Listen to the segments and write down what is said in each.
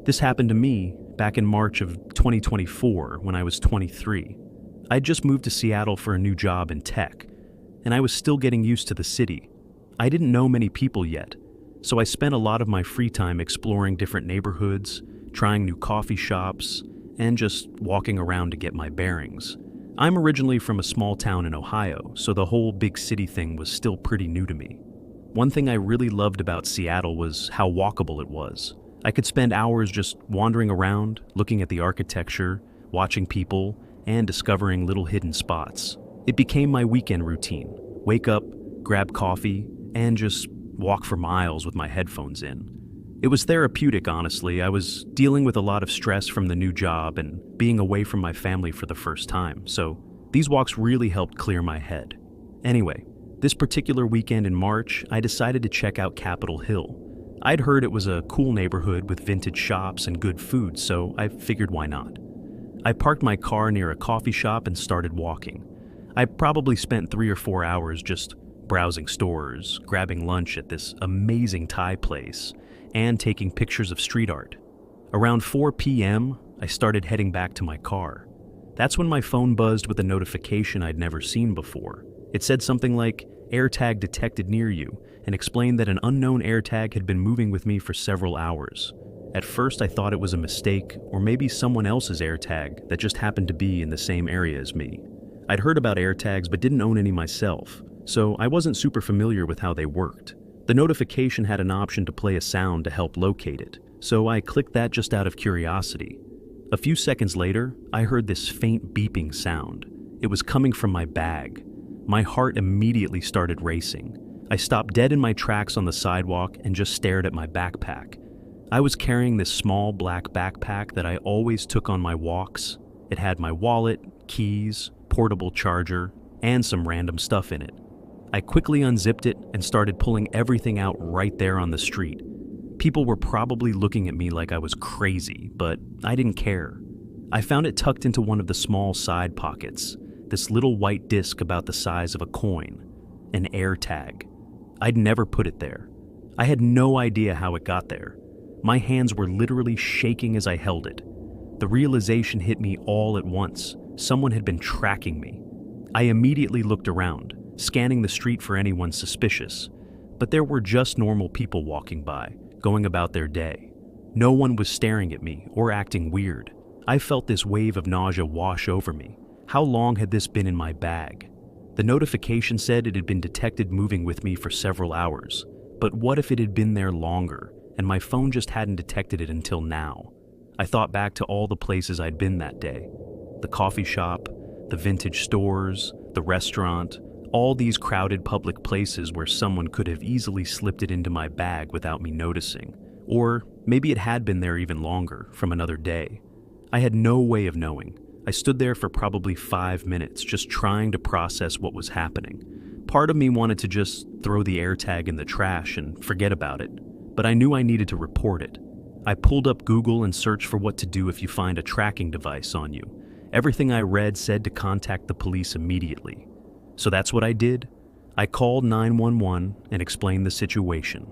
This happened to me back in March of 2024 when I was 23. I'd just moved to Seattle for a new job in tech, and I was still getting used to the city. I didn't know many people yet, so I spent a lot of my free time exploring different neighborhoods, trying new coffee shops, and just walking around to get my bearings. I'm originally from a small town in Ohio, so the whole big city thing was still pretty new to me. One thing I really loved about Seattle was how walkable it was. I could spend hours just wandering around, looking at the architecture, watching people, and discovering little hidden spots. It became my weekend routine. Wake up, grab coffee, and just walk for miles with my headphones in. It was therapeutic, honestly. I was dealing with a lot of stress from the new job and being away from my family for the first time, so these walks really helped clear my head. Anyway, this particular weekend in March, I decided to check out Capitol Hill. I'd heard it was a cool neighborhood with vintage shops and good food, so I figured why not. I parked my car near a coffee shop and started walking. I probably spent 3 or 4 hours just browsing stores, grabbing lunch at this amazing Thai place, and taking pictures of street art. Around 4 p.m., I started heading back to my car. That's when my phone buzzed with a notification I'd never seen before. It said something like, "Airtag detected near you," and explained that an unknown Airtag had been moving with me for several hours. At first I thought it was a mistake, or maybe someone else's Airtag that just happened to be in the same area as me. I'd heard about Airtags but didn't own any myself, so I wasn't super familiar with how they worked. The notification had an option to play a sound to help locate it, so I clicked that just out of curiosity. A few seconds later, I heard this faint beeping sound. It was coming from my bag. My heart immediately started racing. I stopped dead in my tracks on the sidewalk and just stared at my backpack. I was carrying this small black backpack that I always took on my walks. It had my wallet, keys, portable charger, and some random stuff in it. I quickly unzipped it and started pulling everything out right there on the street. People were probably looking at me like I was crazy, but I didn't care. I found it tucked into one of the small side pockets, this little white disc about the size of a coin, an Airtag. I'd never put it there. I had no idea how it got there. My hands were literally shaking as I held it. The realization hit me all at once. Someone had been tracking me. I immediately looked around, scanning the street for anyone suspicious, but there were just normal people walking by, going about their day. No one was staring at me or acting weird. I felt this wave of nausea wash over me. How long had this been in my bag? The notification said it had been detected moving with me for several hours, but what if it had been there longer, and my phone just hadn't detected it until now? I thought back to all the places I'd been that day. The coffee shop, the vintage stores, the restaurant, all these crowded public places where someone could have easily slipped it into my bag without me noticing. Or maybe it had been there even longer, from another day. I had no way of knowing. I stood there for probably 5 minutes, just trying to process what was happening. Part of me wanted to just throw the Airtag in the trash and forget about it, but I knew I needed to report it. I pulled up Google and searched for what to do if you find a tracking device on you. Everything I read said to contact the police immediately. So that's what I did. I called 911 and explained the situation.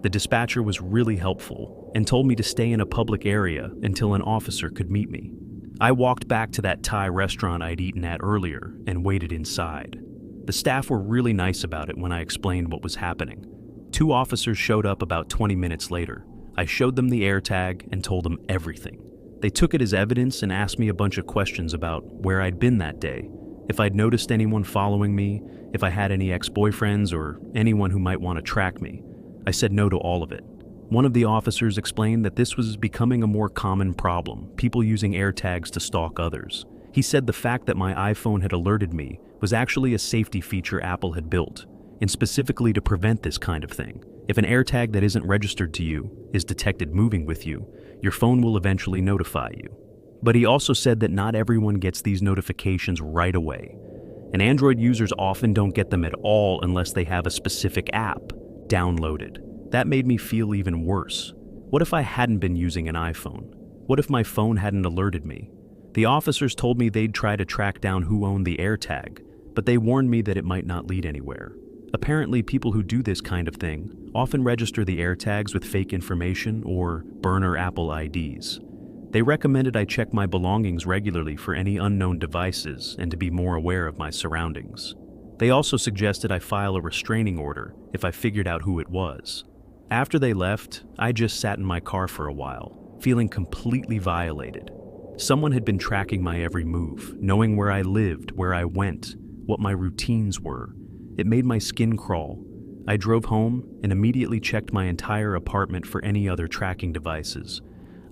The dispatcher was really helpful and told me to stay in a public area until an officer could meet me. I walked back to that Thai restaurant I'd eaten at earlier and waited inside. The staff were really nice about it when I explained what was happening. 2 officers showed up about 20 minutes later. I showed them the Airtag and told them everything. They took it as evidence and asked me a bunch of questions about where I'd been that day, if I'd noticed anyone following me, if I had any ex-boyfriends or anyone who might want to track me. I said no to all of it. One of the officers explained that this was becoming a more common problem, people using Airtags to stalk others. He said the fact that my iPhone had alerted me was actually a safety feature Apple had built, and specifically to prevent this kind of thing. If an Airtag that isn't registered to you is detected moving with you, your phone will eventually notify you. But he also said that not everyone gets these notifications right away, and Android users often don't get them at all unless they have a specific app downloaded. That made me feel even worse. What if I hadn't been using an iPhone? What if my phone hadn't alerted me? The officers told me they'd try to track down who owned the Airtag, but they warned me that it might not lead anywhere. Apparently, people who do this kind of thing often register the AirTags with fake information or burner Apple IDs. They recommended I check my belongings regularly for any unknown devices and to be more aware of my surroundings. They also suggested I file a restraining order if I figured out who it was. After they left, I just sat in my car for a while, feeling completely violated. Someone had been tracking my every move, knowing where I lived, where I went, what my routines were. It made my skin crawl. I drove home and immediately checked my entire apartment for any other tracking devices.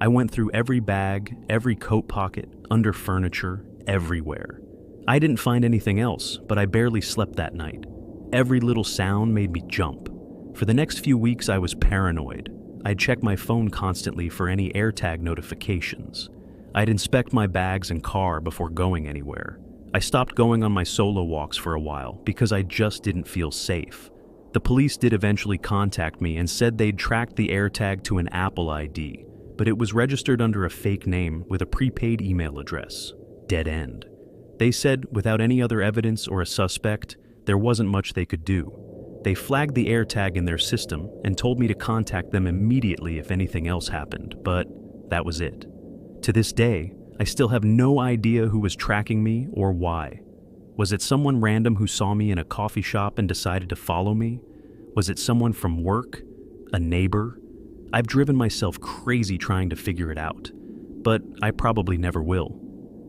I went through every bag, every coat pocket, under furniture, everywhere. I didn't find anything else, but I barely slept that night. Every little sound made me jump. For the next few weeks, I was paranoid. I'd check my phone constantly for any AirTag notifications. I'd inspect my bags and car before going anywhere. I stopped going on my solo walks for a while because I just didn't feel safe. The police did eventually contact me and said they'd tracked the AirTag to an Apple ID, but it was registered under a fake name with a prepaid email address. Dead end. They said without any other evidence or a suspect, there wasn't much they could do. They flagged the AirTag in their system and told me to contact them immediately if anything else happened, but that was it. To this day, I still have no idea who was tracking me or why. Was it someone random who saw me in a coffee shop and decided to follow me? Was it someone from work? A neighbor? I've driven myself crazy trying to figure it out, but I probably never will.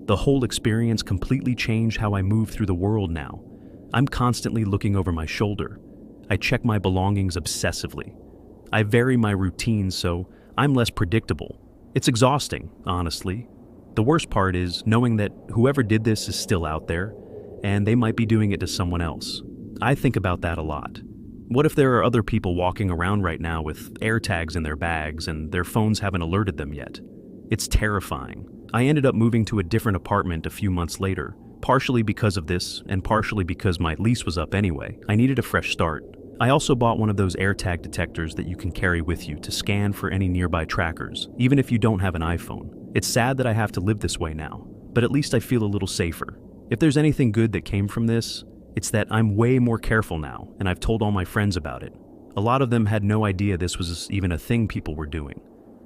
The whole experience completely changed how I move through the world now. I'm constantly looking over my shoulder. I check my belongings obsessively. I vary my routines so I'm less predictable. It's exhausting, honestly. The worst part is knowing that whoever did this is still out there, and they might be doing it to someone else. I think about that a lot. What if there are other people walking around right now with AirTags in their bags and their phones haven't alerted them yet? It's terrifying. I ended up moving to a different apartment a few months later, partially because of this and partially because my lease was up anyway. I needed a fresh start. I also bought one of those AirTag detectors that you can carry with you to scan for any nearby trackers, even if you don't have an iPhone. It's sad that I have to live this way now, but at least I feel a little safer. If there's anything good that came from this, it's that I'm way more careful now, and I've told all my friends about it. A lot of them had no idea this was even a thing people were doing.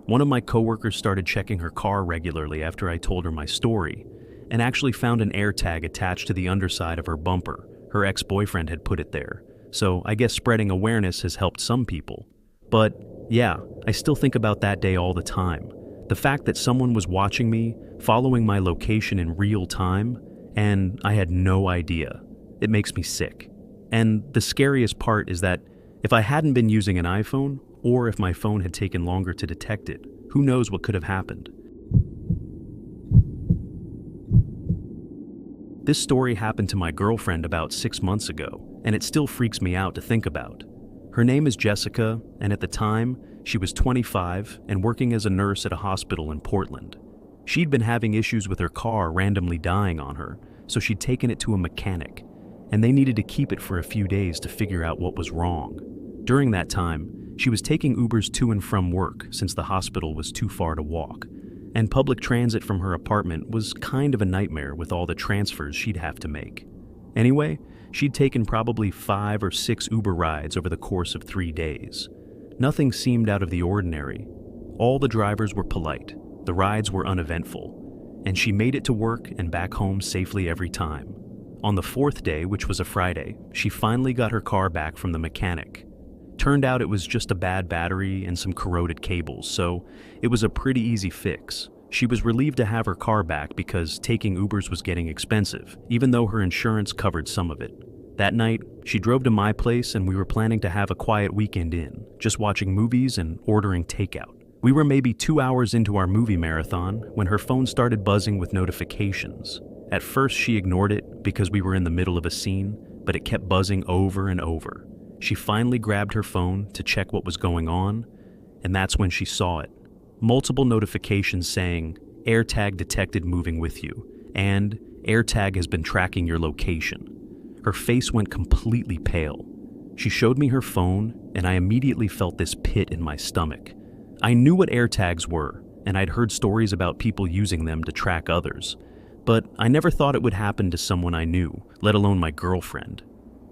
One of my coworkers started checking her car regularly after I told her my story, and actually found an AirTag attached to the underside of her bumper. Her ex-boyfriend had put it there, so I guess spreading awareness has helped some people. But yeah, I still think about that day all the time. The fact that someone was watching me, following my location in real time, and I had no idea. It makes me sick. And the scariest part is that if I hadn't been using an iPhone, or if my phone had taken longer to detect it, who knows what could have happened. This story happened to my girlfriend about 6 months ago, and it still freaks me out to think about. Her name is Jessica, and at the time, she was 25 and working as a nurse at a hospital in Portland. She'd been having issues with her car randomly dying on her, so she'd taken it to a mechanic, and they needed to keep it for a few days to figure out what was wrong. During that time, she was taking Ubers to and from work since the hospital was too far to walk, and public transit from her apartment was kind of a nightmare with all the transfers she'd have to make. Anyway, she'd taken probably 5 or 6 Uber rides over the course of 3 days. Nothing seemed out of the ordinary. All the drivers were polite, the rides were uneventful, and she made it to work and back home safely every time. On the 4th day, which was a Friday, she finally got her car back from the mechanic. Turned out it was just a bad battery and some corroded cables, so it was a pretty easy fix. She was relieved to have her car back because taking Ubers was getting expensive, even though her insurance covered some of it. That night, she drove to my place and we were planning to have a quiet weekend in, just watching movies and ordering takeout. We were maybe 2 hours into our movie marathon when her phone started buzzing with notifications. At first, she ignored it because we were in the middle of a scene, but it kept buzzing over and over. She finally grabbed her phone to check what was going on, and that's when she saw it. Multiple notifications saying, AirTag detected moving with you, and AirTag has been tracking your location. Her face went completely pale. She showed me her phone, and I immediately felt this pit in my stomach. I knew what AirTags were, and I'd heard stories about people using them to track others, but I never thought it would happen to someone I knew, let alone my girlfriend.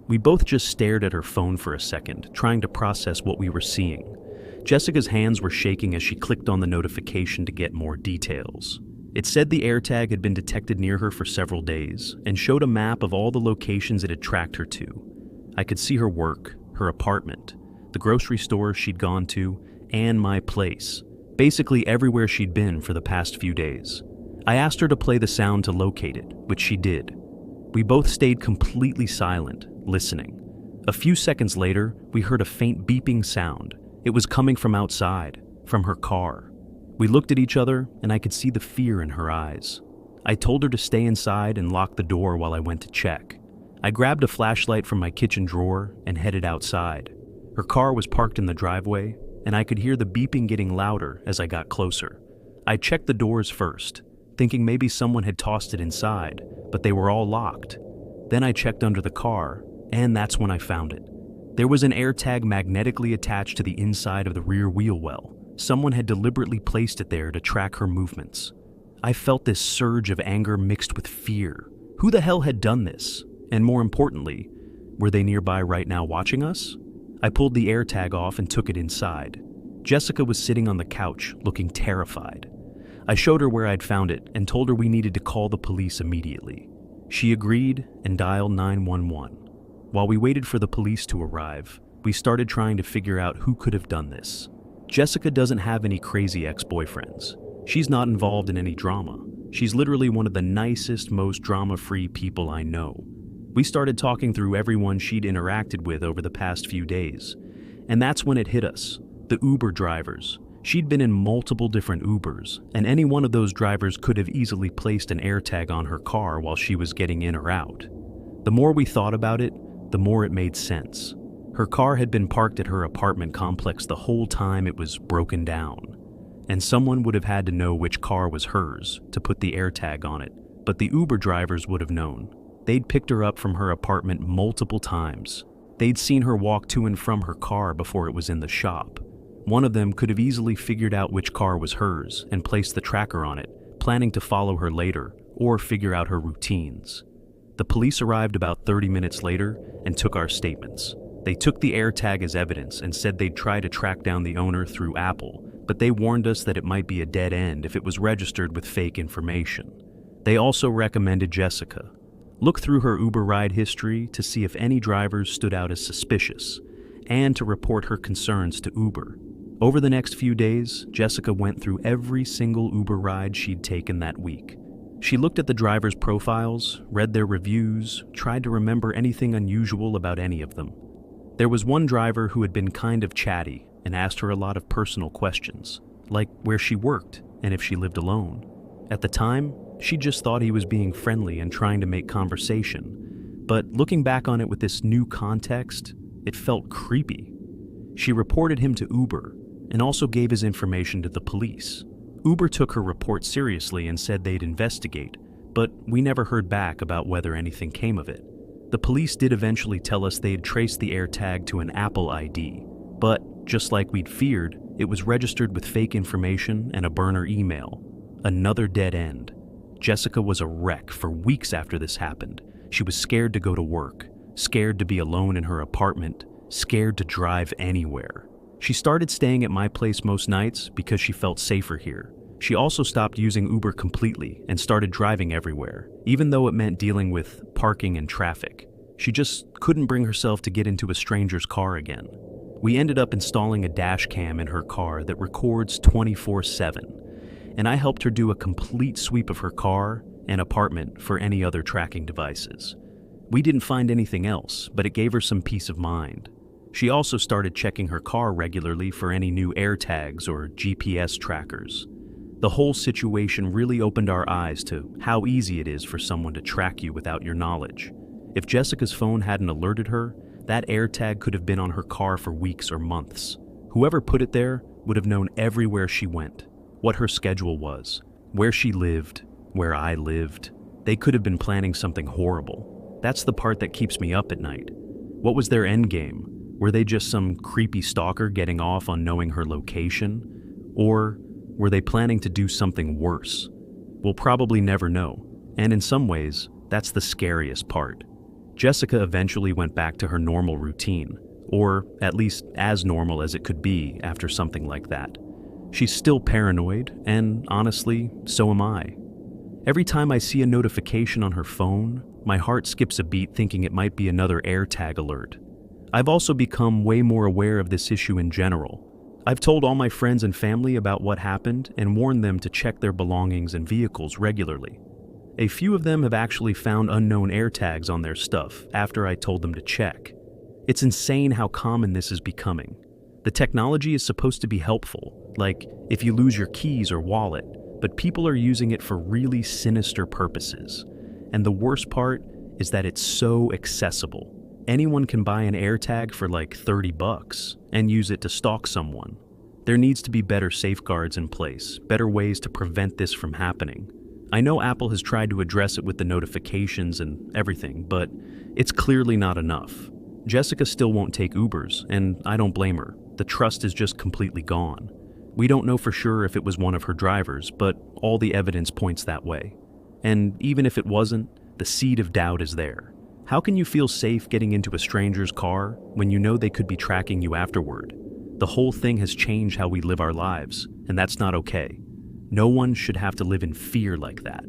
We both just stared at her phone for a second, trying to process what we were seeing. Jessica's hands were shaking as she clicked on the notification to get more details. It said the AirTag had been detected near her for several days and showed a map of all the locations it had tracked her to. I could see her work, her apartment, the grocery store she'd gone to, and my place. Basically everywhere she'd been for the past few days. I asked her to play the sound to locate it, which she did. We both stayed completely silent, listening. A few seconds later, we heard a faint beeping sound. It was coming from outside, from her car. We looked at each other, and I could see the fear in her eyes. I told her to stay inside and lock the door while I went to check. I grabbed a flashlight from my kitchen drawer and headed outside. Her car was parked in the driveway, and I could hear the beeping getting louder as I got closer. I checked the doors first, thinking maybe someone had tossed it inside, but they were all locked. Then I checked under the car, and that's when I found it. There was an AirTag magnetically attached to the inside of the rear wheel well. Someone had deliberately placed it there to track her movements. I felt this surge of anger mixed with fear. Who the hell had done this? And more importantly, were they nearby right now watching us? I pulled the AirTag off and took it inside. Jessica was sitting on the couch, looking terrified. I showed her where I'd found it and told her we needed to call the police immediately. She agreed and dialed 911. While we waited for the police to arrive, we started trying to figure out who could have done this. Jessica doesn't have any crazy ex-boyfriends. She's not involved in any drama. She's literally one of the nicest, most drama-free people I know. We started talking through everyone she'd interacted with over the past few days. And that's when it hit us. The Uber drivers. She'd been in multiple different Ubers, and any one of those drivers could have easily placed an AirTag on her car while she was getting in or out. The more we thought about it, the more it made sense. Her car had been parked at her apartment complex the whole time it was broken down. And someone would have had to know which car was hers to put the AirTag on it, but the Uber drivers would have known. They'd picked her up from her apartment multiple times. They'd seen her walk to and from her car before it was in the shop. One of them could have easily figured out which car was hers and placed the tracker on it, planning to follow her later or figure out her routines. The police arrived about 30 minutes later and took our statements. They took the AirTag as evidence and said they'd try to track down the owner through Apple, but they warned us that it might be a dead end if it was registered with fake information. They also recommended Jessica look through her Uber ride history to see if any drivers stood out as suspicious, and to report her concerns to Uber. Over the next few days, Jessica went through every single Uber ride she'd taken that week. She looked at the drivers' profiles, read their reviews, tried to remember anything unusual about any of them. There was one driver who had been kind of chatty and asked her a lot of personal questions, like where she worked and if she lived alone. At the time, she just thought he was being friendly and trying to make conversation. But looking back on it with this new context, it felt creepy. She reported him to Uber and also gave his information to the police. Uber took her report seriously and said they'd investigate, but we never heard back about whether anything came of it. The police did eventually tell us they had traced the AirTag to an Apple ID, but just like we'd feared, it was registered with fake information and a burner email. Another dead end. Jessica was a wreck for weeks after this happened. She was scared to go to work, scared to be alone in her apartment, scared to drive anywhere. She started staying at my place most nights because she felt safer here. She also stopped using Uber completely and started driving everywhere, even though it meant dealing with parking and traffic. She just couldn't bring herself to get into a stranger's car again. We ended up installing a dash cam in her car that records 24/7, and I helped her do a complete sweep of her car and apartment for any other tracking devices. We didn't find anything else, but it gave her some peace of mind. She also started checking her car regularly for any new AirTags or GPS trackers. The whole situation really opened our eyes to how easy it is for someone to track you without your knowledge. If Jessica's phone hadn't alerted her, that AirTag could have been on her car for weeks or months. Whoever put it there would have known everywhere she went, what her schedule was, where she lived, where I lived. They could have been planning something horrible. That's the part that keeps me up at night. What was their end game? Were they just some creepy stalker getting off on knowing her location? Or were they planning to do something worse? We'll probably never know, and in some ways, that's the scariest part. Jessica eventually went back to her normal routine, or at least as normal as it could be after something like that. She's still paranoid, and honestly, so am I. Every time I see a notification on her phone, my heart skips a beat thinking it might be another Airtag alert. I've also become way more aware of this issue in general. I've told all my friends and family about what happened and warned them to check their belongings and vehicles regularly. A few of them have actually found unknown Airtags on their stuff after I told them to check. It's insane how common this is becoming. The technology is supposed to be helpful, like if you lose your keys or wallet, but people are using it for really sinister purposes. And the worst part is that it's so accessible. Anyone can buy an Airtag for like $30 and use it to stalk someone. There needs to be better safeguards in place, better ways to prevent this from happening. I know Apple has tried to address it with the notifications and everything, but it's clearly not enough. Jessica still won't take Ubers, and I don't blame her. The trust is just completely gone. We don't know for sure if it was one of her drivers, but all the evidence points that way. And even if it wasn't, the seed of doubt is there. How can you feel safe getting into a stranger's car when you know they could be tracking you afterward? The whole thing has changed how we live our lives, and that's not okay. No one should have to live in fear like that.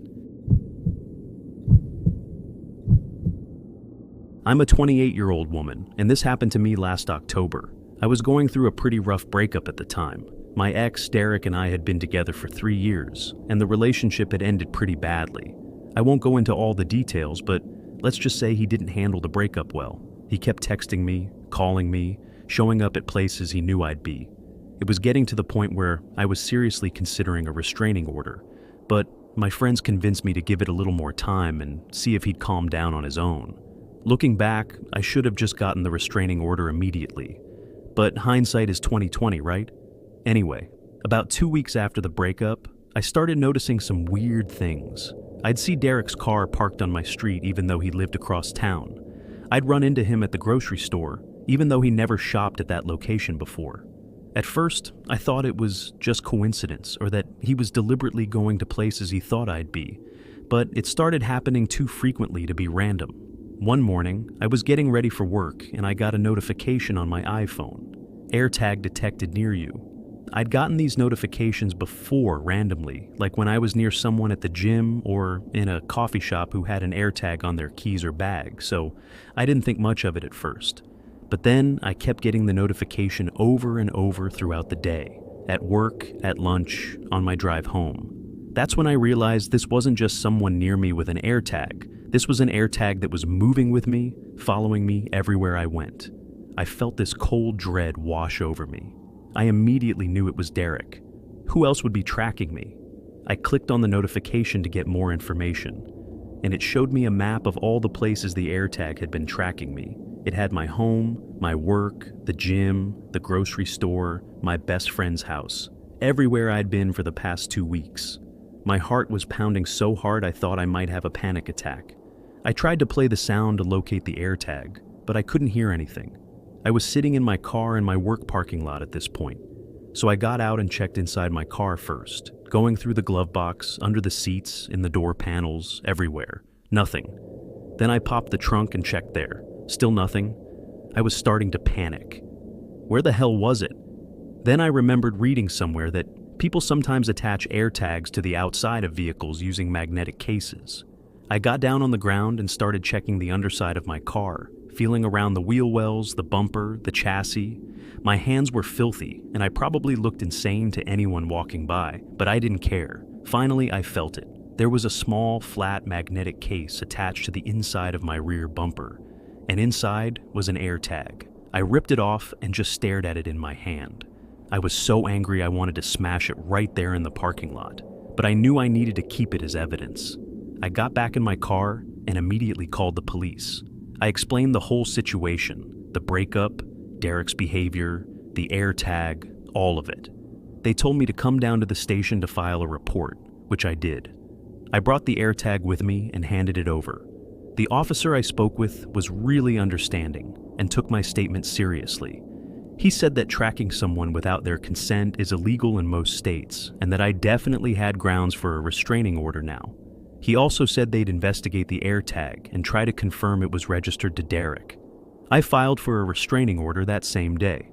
I'm a 28-year-old woman, and this happened to me last October. I was going through a pretty rough breakup at the time. My ex, Derek, and I had been together for 3 years, and the relationship had ended pretty badly. I won't go into all the details, but let's just say he didn't handle the breakup well. He kept texting me, calling me, showing up at places he knew I'd be. It was getting to the point where I was seriously considering a restraining order, but my friends convinced me to give it a little more time and see if he'd calm down on his own. Looking back, I should have just gotten the restraining order immediately. But hindsight is 20/20, right? Anyway, about 2 weeks after the breakup, I started noticing some weird things. I'd see Derek's car parked on my street even though he lived across town. I'd run into him at the grocery store, even though he never shopped at that location before. At first, I thought it was just coincidence or that he was deliberately going to places he thought I'd be, but it started happening too frequently to be random. One morning, I was getting ready for work and I got a notification on my iPhone. Airtag detected near you. I'd gotten these notifications before randomly, like when I was near someone at the gym or in a coffee shop who had an Airtag on their keys or bag, so I didn't think much of it at first. But then I kept getting the notification over and over throughout the day, at work, at lunch, on my drive home. That's when I realized this wasn't just someone near me with an Airtag. This was an Airtag that was moving with me, following me everywhere I went. I felt this cold dread wash over me. I immediately knew it was Derek. Who else would be tracking me? I clicked on the notification to get more information, and it showed me a map of all the places the Airtag had been tracking me. It had my home, my work, the gym, the grocery store, my best friend's house, everywhere I'd been for the past 2 weeks. My heart was pounding so hard I thought I might have a panic attack. I tried to play the sound to locate the Airtag, but I couldn't hear anything. I was sitting in my car in my work parking lot at this point, so I got out and checked inside my car first, going through the glove box, under the seats, in the door panels, everywhere. Nothing. Then I popped the trunk and checked there. Still nothing. I was starting to panic. Where the hell was it? Then I remembered reading somewhere that people sometimes attach Airtags to the outside of vehicles using magnetic cases. I got down on the ground and started checking the underside of my car, feeling around the wheel wells, the bumper, the chassis. My hands were filthy, and I probably looked insane to anyone walking by, but I didn't care. Finally, I felt it. There was a small, flat magnetic case attached to the inside of my rear bumper, and inside was an Airtag. I ripped it off and just stared at it in my hand. I was so angry I wanted to smash it right there in the parking lot, but I knew I needed to keep it as evidence. I got back in my car and immediately called the police. I explained the whole situation, the breakup, Derek's behavior, the Airtag, all of it. They told me to come down to the station to file a report, which I did. I brought the Airtag with me and handed it over. The officer I spoke with was really understanding and took my statement seriously. He said that tracking someone without their consent is illegal in most states and that I definitely had grounds for a restraining order now. He also said they'd investigate the Airtag and try to confirm it was registered to Derek. I filed for a restraining order that same day.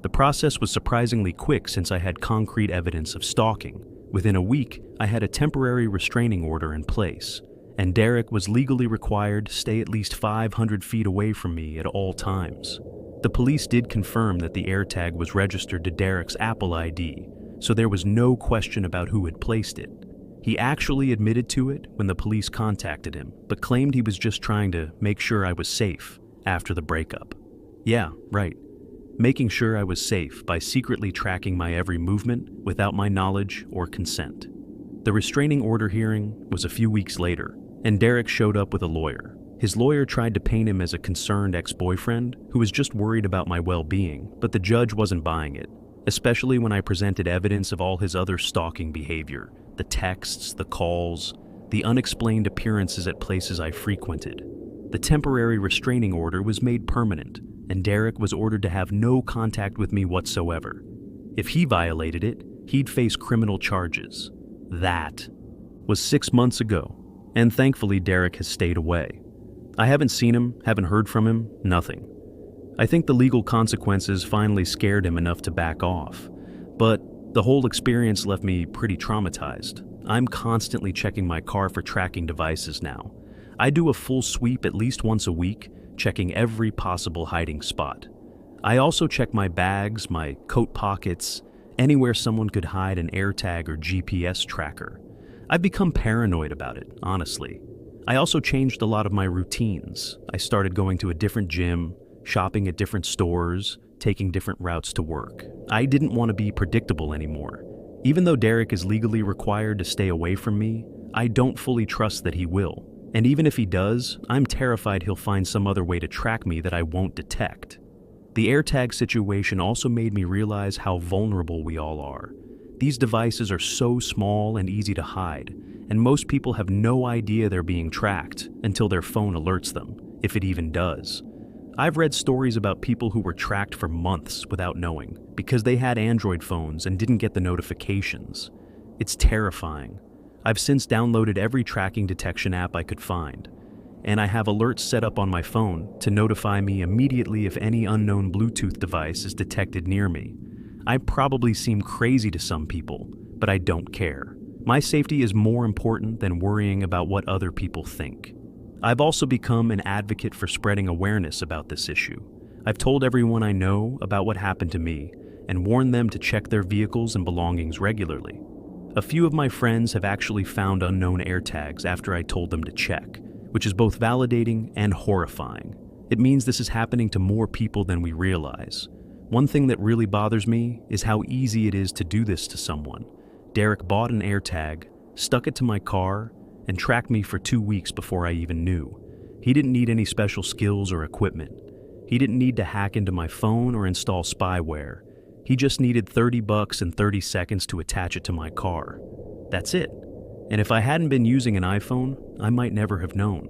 The process was surprisingly quick since I had concrete evidence of stalking. Within a week, I had a temporary restraining order in place, and Derek was legally required to stay at least 500 feet away from me at all times. The police did confirm that the Airtag was registered to Derek's Apple ID, so there was no question about who had placed it. He actually admitted to it when the police contacted him, but claimed he was just trying to make sure I was safe after the breakup. Yeah, right. Making sure I was safe by secretly tracking my every movement without my knowledge or consent. The restraining order hearing was a few weeks later, and Derek showed up with a lawyer. His lawyer tried to paint him as a concerned ex-boyfriend who was just worried about my well-being, but the judge wasn't buying it, especially when I presented evidence of all his other stalking behavior, the texts, the calls, the unexplained appearances at places I frequented. The temporary restraining order was made permanent, and Derek was ordered to have no contact with me whatsoever. If he violated it, he'd face criminal charges. That was 6 months ago, and thankfully Derek has stayed away. I haven't seen him, haven't heard from him, nothing. I think the legal consequences finally scared him enough to back off, but the whole experience left me pretty traumatized. I'm constantly checking my car for tracking devices now. I do a full sweep at least once a week, checking every possible hiding spot. I also check my bags, my coat pockets, anywhere someone could hide an AirTag or GPS tracker. I've become paranoid about it, honestly. I also changed a lot of my routines. I started going to a different gym, shopping at different stores, taking different routes to work. I didn't want to be predictable anymore. Even though Derek is legally required to stay away from me, I don't fully trust that he will. And even if he does, I'm terrified he'll find some other way to track me that I won't detect. The AirTag situation also made me realize how vulnerable we all are. These devices are so small and easy to hide, and most people have no idea they're being tracked until their phone alerts them, if it even does. I've read stories about people who were tracked for months without knowing because they had Android phones and didn't get the notifications. It's terrifying. I've since downloaded every tracking detection app I could find, and I have alerts set up on my phone to notify me immediately if any unknown Bluetooth device is detected near me. I probably seem crazy to some people, but I don't care. My safety is more important than worrying about what other people think. I've also become an advocate for spreading awareness about this issue. I've told everyone I know about what happened to me and warned them to check their vehicles and belongings regularly. A few of my friends have actually found unknown AirTags after I told them to check, which is both validating and horrifying. It means this is happening to more people than we realize. One thing that really bothers me is how easy it is to do this to someone. Derek bought an AirTag, stuck it to my car, and tracked me for 2 weeks before I even knew. He didn't need any special skills or equipment. He didn't need to hack into my phone or install spyware. He just needed $30 and 30 seconds to attach it to my car. That's it. And if I hadn't been using an iPhone, I might never have known.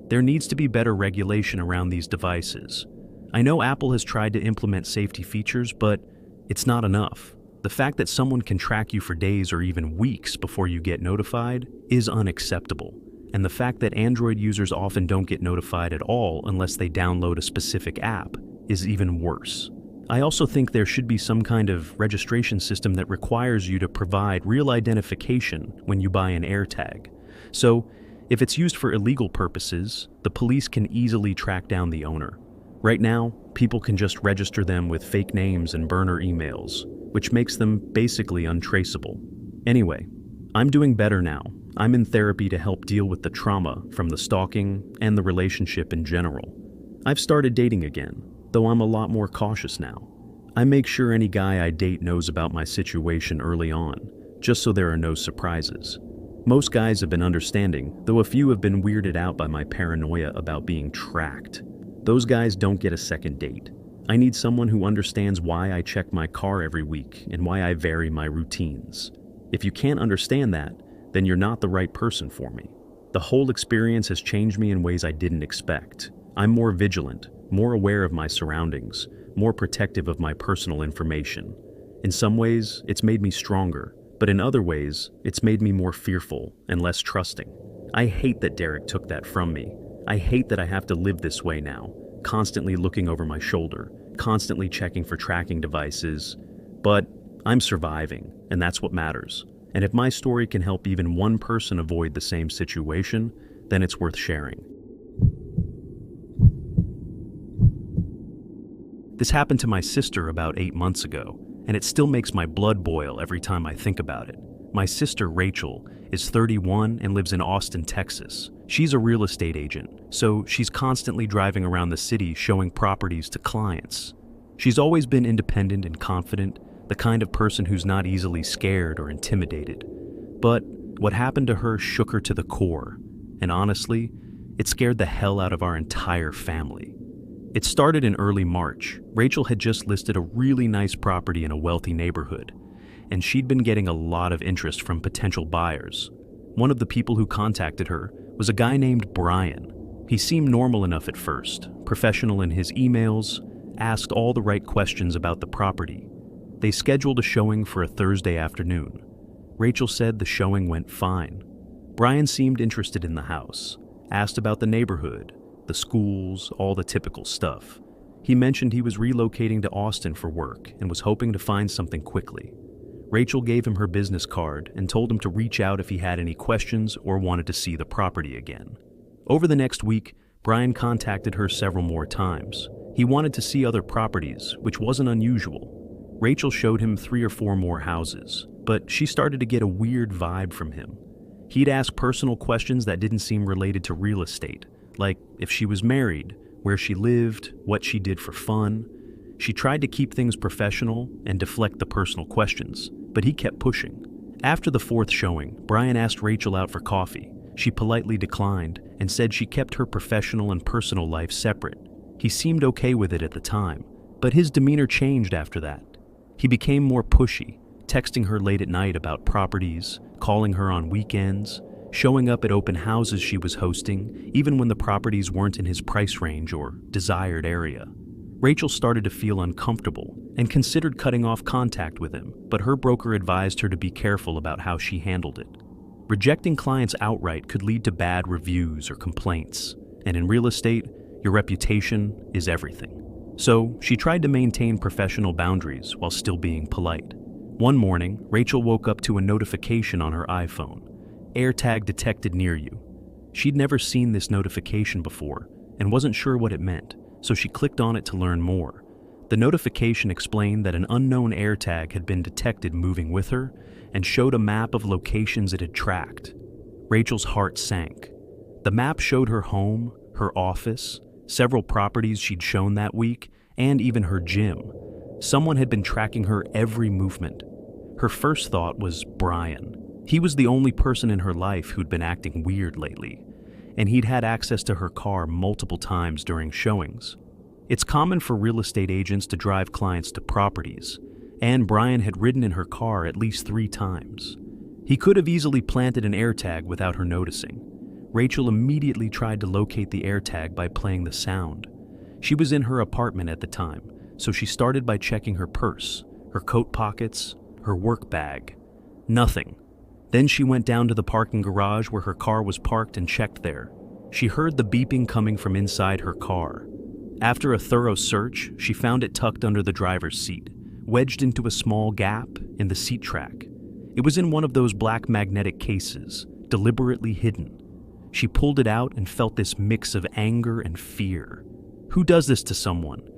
There needs to be better regulation around these devices. I know Apple has tried to implement safety features, but it's not enough. The fact that someone can track you for days or even weeks before you get notified is unacceptable. And the fact that Android users often don't get notified at all unless they download a specific app is even worse. I also think there should be some kind of registration system that requires you to provide real identification when you buy an AirTag. So, if it's used for illegal purposes, the police can easily track down the owner. Right now, people can just register them with fake names and burner emails, which makes them basically untraceable. Anyway, I'm doing better now. I'm in therapy to help deal with the trauma from the stalking and the relationship in general. I've started dating again, though I'm a lot more cautious now. I make sure any guy I date knows about my situation early on, just so there are no surprises. Most guys have been understanding, though a few have been weirded out by my paranoia about being tracked. Those guys don't get a second date. I need someone who understands why I check my car every week and why I vary my routines. If you can't understand that, then you're not the right person for me. The whole experience has changed me in ways I didn't expect. I'm more vigilant, more aware of my surroundings, more protective of my personal information. In some ways, it's made me stronger, but in other ways, it's made me more fearful and less trusting. I hate that Derek took that from me. I hate that I have to live this way now, constantly looking over my shoulder, constantly checking for tracking devices. But I'm surviving, and that's what matters. And if my story can help even one person avoid the same situation, then it's worth sharing. This happened to my sister about 8 months ago, and it still makes my blood boil every time I think about it. My sister, Rachel, is 31 and lives in Austin, Texas. She's a real estate agent, so she's constantly driving around the city showing properties to clients. She's always been independent and confident, the kind of person who's not easily scared or intimidated. But what happened to her shook her to the core, and honestly, it scared the hell out of our entire family. It started in early March. Rachel had just listed a really nice property in a wealthy neighborhood, and she'd been getting a lot of interest from potential buyers. One of the people who contacted her was a guy named Brian. He seemed normal enough at first, professional in his emails, asked all the right questions about the property. They scheduled a showing for a Thursday afternoon. Rachel said the showing went fine. Brian seemed interested in the house, asked about the neighborhood, the schools, all the typical stuff. He mentioned he was relocating to Austin for work and was hoping to find something quickly. Rachel gave him her business card and told him to reach out if he had any questions or wanted to see the property again. Over the next week, Brian contacted her several more times. He wanted to see other properties, which wasn't unusual. Rachel showed him 3 or 4 more houses, but she started to get a weird vibe from him. He'd ask personal questions that didn't seem related to real estate, like if she was married, where she lived, what she did for fun. She tried to keep things professional and deflect the personal questions, but he kept pushing. After the 4th showing, Brian asked Rachel out for coffee. She politely declined and said she kept her professional and personal life separate. He seemed okay with it at the time, but his demeanor changed after that. He became more pushy, texting her late at night about properties, calling her on weekends, showing up at open houses she was hosting, even when the properties weren't in his price range or desired area. Rachel started to feel uncomfortable and considered cutting off contact with him, but her broker advised her to be careful about how she handled it. Rejecting clients outright could lead to bad reviews or complaints, and in real estate, your reputation is everything. So she tried to maintain professional boundaries while still being polite. One morning, Rachel woke up to a notification on her iPhone. Airtag detected near you. She'd never seen this notification before and wasn't sure what it meant, so she clicked on it to learn more. The notification explained that an unknown Airtag had been detected moving with her and showed a map of locations it had tracked. Rachel's heart sank. The map showed her home, her office, several properties she'd shown that week, and even her gym. Someone had been tracking her every movement. Her first thought was Brian. He was the only person in her life who'd been acting weird lately, and he'd had access to her car multiple times during showings. It's common for real estate agents to drive clients to properties, and Brian had ridden in her car at least 3 times. He could have easily planted an AirTag without her noticing. Rachel immediately tried to locate the AirTag by playing the sound. She was in her apartment at the time, so she started by checking her purse, her coat pockets, her work bag. Nothing. Then she went down to the parking garage where her car was parked and checked there. She heard the beeping coming from inside her car. After a thorough search, she found it tucked under the driver's seat, wedged into a small gap in the seat track. It was in one of those black magnetic cases, deliberately hidden. She pulled it out and felt this mix of anger and fear. Who does this to someone?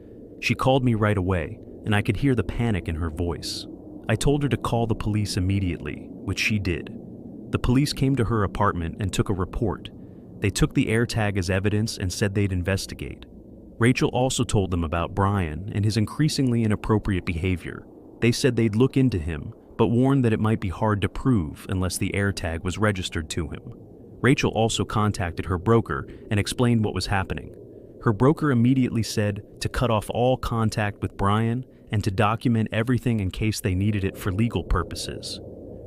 She called me right away, and I could hear the panic in her voice. I told her to call the police immediately, which she did. The police came to her apartment and took a report. They took the AirTag as evidence and said they'd investigate. Rachel also told them about Brian and his increasingly inappropriate behavior. They said they'd look into him, but warned that it might be hard to prove unless the AirTag was registered to him. Rachel also contacted her broker and explained what was happening. Her broker immediately said to cut off all contact with Brian and to document everything in case they needed it for legal purposes.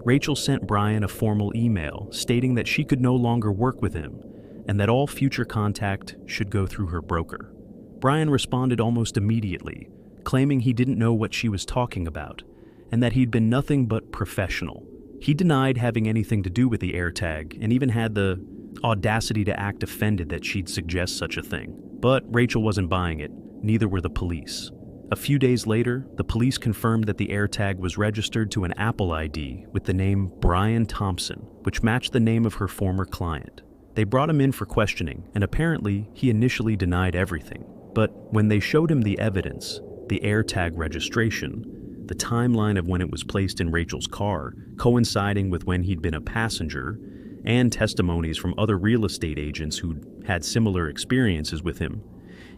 Rachel sent Brian a formal email stating that she could no longer work with him and that all future contact should go through her broker. Brian responded almost immediately, claiming he didn't know what she was talking about and that he'd been nothing but professional. He denied having anything to do with the AirTag and even had the audacity to act offended that she'd suggest such a thing. But Rachel wasn't buying it, neither were the police. A few days later, the police confirmed that the Airtag was registered to an Apple ID with the name Brian Thompson, which matched the name of her former client. They brought him in for questioning, and apparently he initially denied everything. But when they showed him the evidence, the Airtag registration, the timeline of when it was placed in Rachel's car, coinciding with when he'd been a passenger, and testimonies from other real estate agents who'd had similar experiences with him,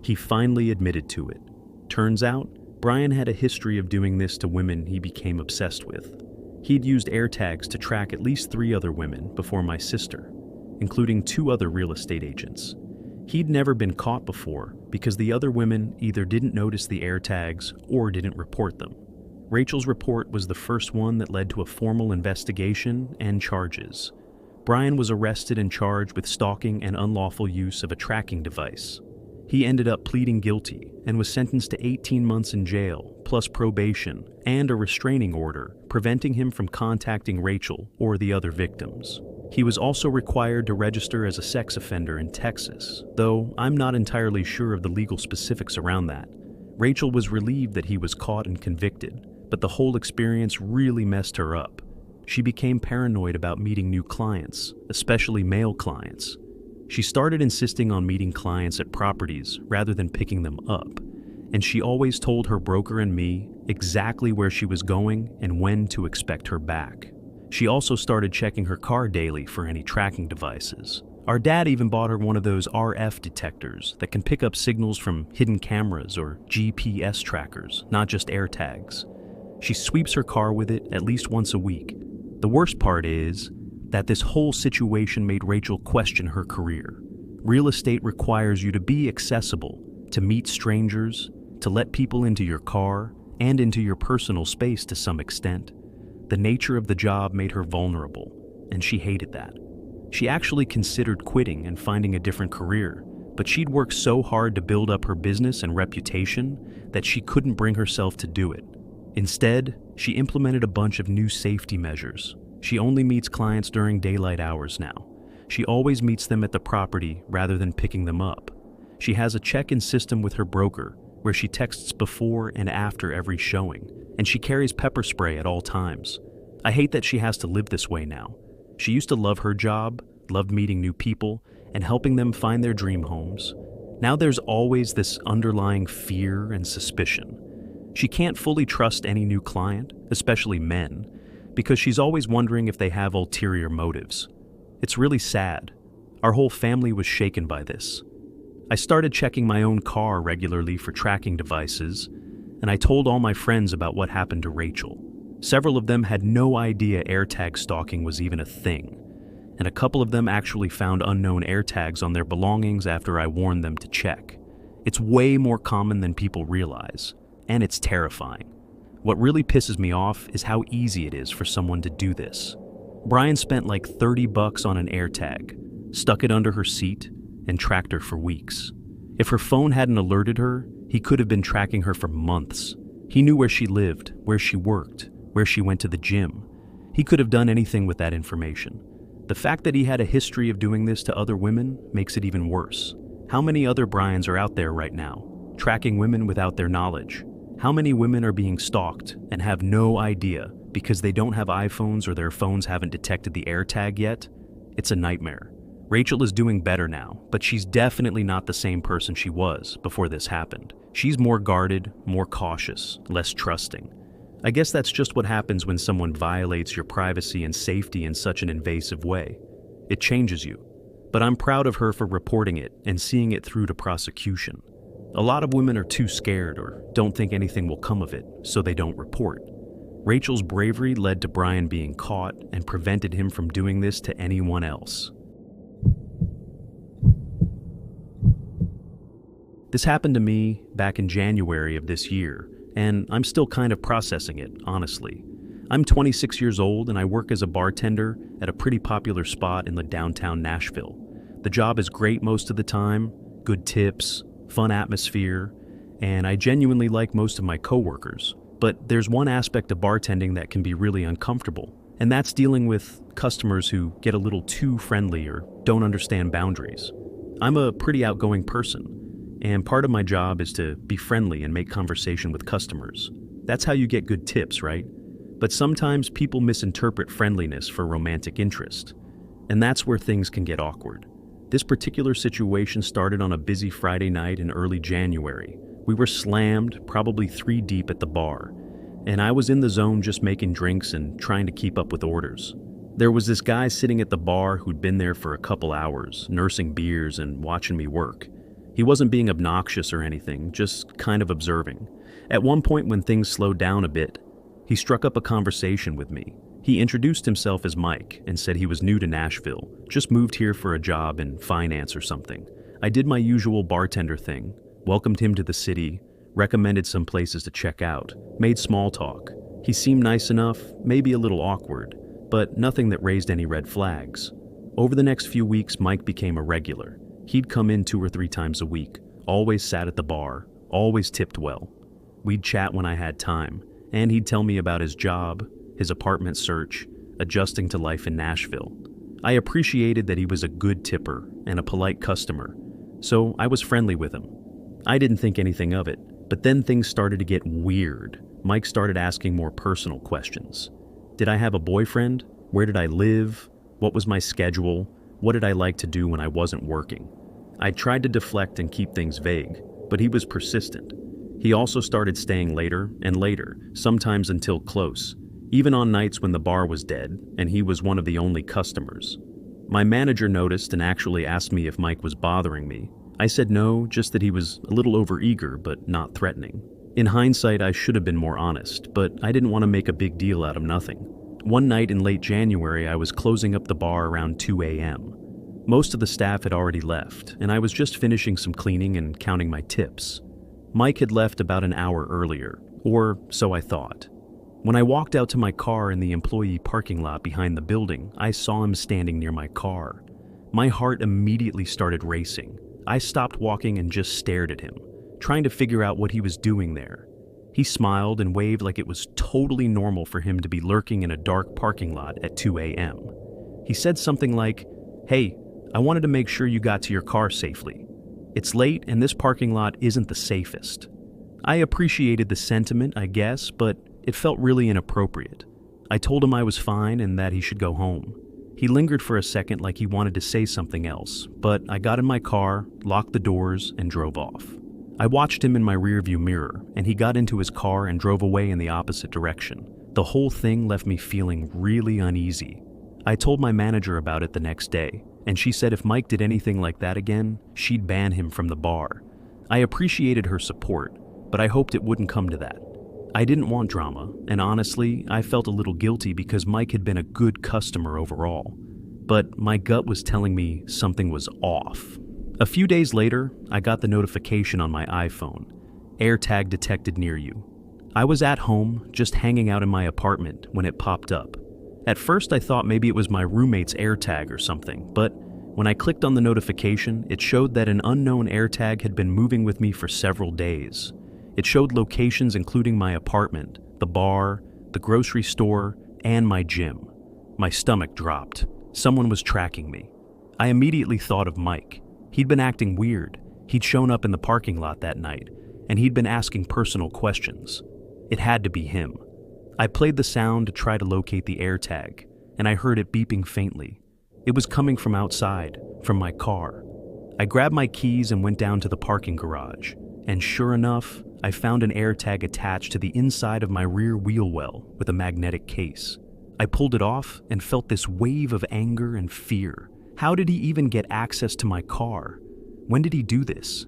he finally admitted to it. Turns out, Brian had a history of doing this to women he became obsessed with. He'd used AirTags to track at least 3 other women before my sister, including 2 other real estate agents. He'd never been caught before because the other women either didn't notice the AirTags or didn't report them. Rachel's report was the first one that led to a formal investigation and charges. Brian was arrested and charged with stalking and unlawful use of a tracking device. He ended up pleading guilty and was sentenced to 18 months in jail, plus probation, and a restraining order, preventing him from contacting Rachel or the other victims. He was also required to register as a sex offender in Texas, though I'm not entirely sure of the legal specifics around that. Rachel was relieved that he was caught and convicted, but the whole experience really messed her up. She became paranoid about meeting new clients, especially male clients. She started insisting on meeting clients at properties rather than picking them up, and she always told her broker and me exactly where she was going and when to expect her back. She also started checking her car daily for any tracking devices. Our dad even bought her one of those RF detectors that can pick up signals from hidden cameras or GPS trackers, not just AirTags. She sweeps her car with it at least once a week. The worst part is that this whole situation made Rachel question her career. Real estate requires you to be accessible, to meet strangers, to let people into your car, and into your personal space to some extent. The nature of the job made her vulnerable, and she hated that. She actually considered quitting and finding a different career, but she'd worked so hard to build up her business and reputation that she couldn't bring herself to do it. Instead, she implemented a bunch of new safety measures. She only meets clients during daylight hours now. She always meets them at the property rather than picking them up. She has a check-in system with her broker where she texts before and after every showing, and she carries pepper spray at all times. I hate that she has to live this way now. She used to love her job, loved meeting new people, and helping them find their dream homes. Now there's always this underlying fear and suspicion. She can't fully trust any new client, especially men, because she's always wondering if they have ulterior motives. It's really sad. Our whole family was shaken by this. I started checking my own car regularly for tracking devices, and I told all my friends about what happened to Rachel. Several of them had no idea AirTag stalking was even a thing, and a couple of them actually found unknown AirTags on their belongings after I warned them to check. It's way more common than people realize, and it's terrifying. What really pisses me off is how easy it is for someone to do this. Brian spent like $30 on an AirTag, stuck it under her seat, and tracked her for weeks. If her phone hadn't alerted her, he could have been tracking her for months. He knew where she lived, where she worked, where she went to the gym. He could have done anything with that information. The fact that he had a history of doing this to other women makes it even worse. How many other Brians are out there right now, tracking women without their knowledge? How many women are being stalked and have no idea because they don't have iPhones or their phones haven't detected the AirTag yet? It's a nightmare. Rachel is doing better now, but she's definitely not the same person she was before this happened. She's more guarded, more cautious, less trusting. I guess that's just what happens when someone violates your privacy and safety in such an invasive way. It changes you. But I'm proud of her for reporting it and seeing it through to prosecution. A lot of women are too scared or don't think anything will come of it, so they don't report. Rachel's bravery led to Brian being caught and prevented him from doing this to anyone else. This happened to me back in January of this year, and I'm still kind of processing it, honestly. I'm 26 years old and I work as a bartender at a pretty popular spot in the downtown Nashville. The job is great most of the time, good tips, fun atmosphere, and I genuinely like most of my coworkers. But there's one aspect of bartending that can be really uncomfortable. And that's dealing with customers who get a little too friendly or don't understand boundaries. I'm a pretty outgoing person, and part of my job is to be friendly and make conversation with customers. That's how you get good tips, right? But sometimes people misinterpret friendliness for romantic interest, and that's where things can get awkward. This particular situation started on a busy Friday night in early January. We were slammed, probably 3 deep at the bar, and I was in the zone just making drinks and trying to keep up with orders. There was this guy sitting at the bar who'd been there for a couple hours, nursing beers and watching me work. He wasn't being obnoxious or anything, just kind of observing. At one point when things slowed down a bit, he struck up a conversation with me. He introduced himself as Mike and said he was new to Nashville, just moved here for a job in finance or something. I did my usual bartender thing, welcomed him to the city, recommended some places to check out, made small talk. He seemed nice enough, maybe a little awkward, but nothing that raised any red flags. Over the next few weeks, Mike became a regular. He'd come in 2 or 3 times a week, always sat at the bar, always tipped well. We'd chat when I had time, and he'd tell me about his job, his apartment search, adjusting to life in Nashville. I appreciated that he was a good tipper and a polite customer, so I was friendly with him. I didn't think anything of it, but then things started to get weird. Mike started asking more personal questions. Did I have a boyfriend? Where did I live? What was my schedule? What did I like to do when I wasn't working? I tried to deflect and keep things vague, but he was persistent. He also started staying later and later, sometimes until close, even on nights when the bar was dead and he was one of the only customers. My manager noticed and actually asked me if Mike was bothering me. I said no, just that he was a little overeager but not threatening. In hindsight, I should have been more honest, but I didn't want to make a big deal out of nothing. One night in late January, I was closing up the bar around 2 a.m. Most of the staff had already left, and I was just finishing some cleaning and counting my tips. Mike had left about an hour earlier, or so I thought. When I walked out to my car in the employee parking lot behind the building, I saw him standing near my car. My heart immediately started racing. I stopped walking and just stared at him, trying to figure out what he was doing there. He smiled and waved like it was totally normal for him to be lurking in a dark parking lot at 2 a.m. He said something like, "Hey, I wanted to make sure you got to your car safely. It's late and this parking lot isn't the safest." I appreciated the sentiment, I guess, but it felt really inappropriate. I told him I was fine and that he should go home. He lingered for a second like he wanted to say something else, but I got in my car, locked the doors, and drove off. I watched him in my rearview mirror, and he got into his car and drove away in the opposite direction. The whole thing left me feeling really uneasy. I told my manager about it the next day, and she said if Mike did anything like that again, she'd ban him from the bar. I appreciated her support, but I hoped it wouldn't come to that. I didn't want drama, and honestly, I felt a little guilty because Mike had been a good customer overall. But my gut was telling me something was off. A few days later, I got the notification on my iPhone. Airtag detected near you. I was at home, just hanging out in my apartment when it popped up. At first, I thought maybe it was my roommate's Airtag or something, but when I clicked on the notification, it showed that an unknown Airtag had been moving with me for several days. It showed locations including my apartment, the bar, the grocery store, and my gym. My stomach dropped. Someone was tracking me. I immediately thought of Mike. He'd been acting weird. He'd shown up in the parking lot that night, and he'd been asking personal questions. It had to be him. I played the sound to try to locate the Airtag, and I heard it beeping faintly. It was coming from outside, from my car. I grabbed my keys and went down to the parking garage, and sure enough, I found an Airtag attached to the inside of my rear wheel well with a magnetic case. I pulled it off and felt this wave of anger and fear. How did he even get access to my car? When did he do this?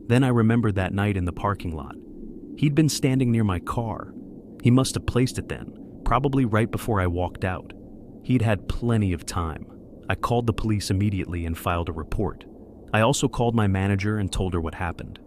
Then I remembered that night in the parking lot. He'd been standing near my car. He must have placed it then, probably right before I walked out. He'd had plenty of time. I called the police immediately and filed a report. I also called my manager and told her what happened.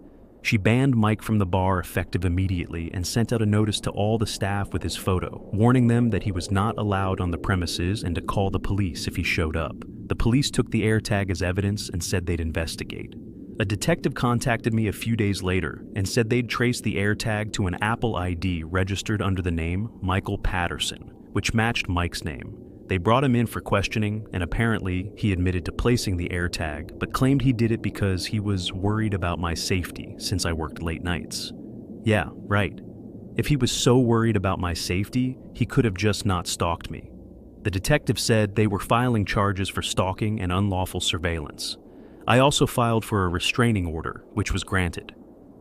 She banned Mike from the bar effective immediately and sent out a notice to all the staff with his photo, warning them that he was not allowed on the premises and to call the police if he showed up. The police took the Airtag as evidence and said they'd investigate. A detective contacted me a few days later and said they'd traced the Airtag to an Apple ID registered under the name Michael Patterson, which matched Mike's name. They brought him in for questioning, and apparently he admitted to placing the AirTag, but claimed he did it because he was worried about my safety since I worked late nights. Yeah, right. If he was so worried about my safety, he could have just not stalked me. The detective said they were filing charges for stalking and unlawful surveillance. I also filed for a restraining order, which was granted.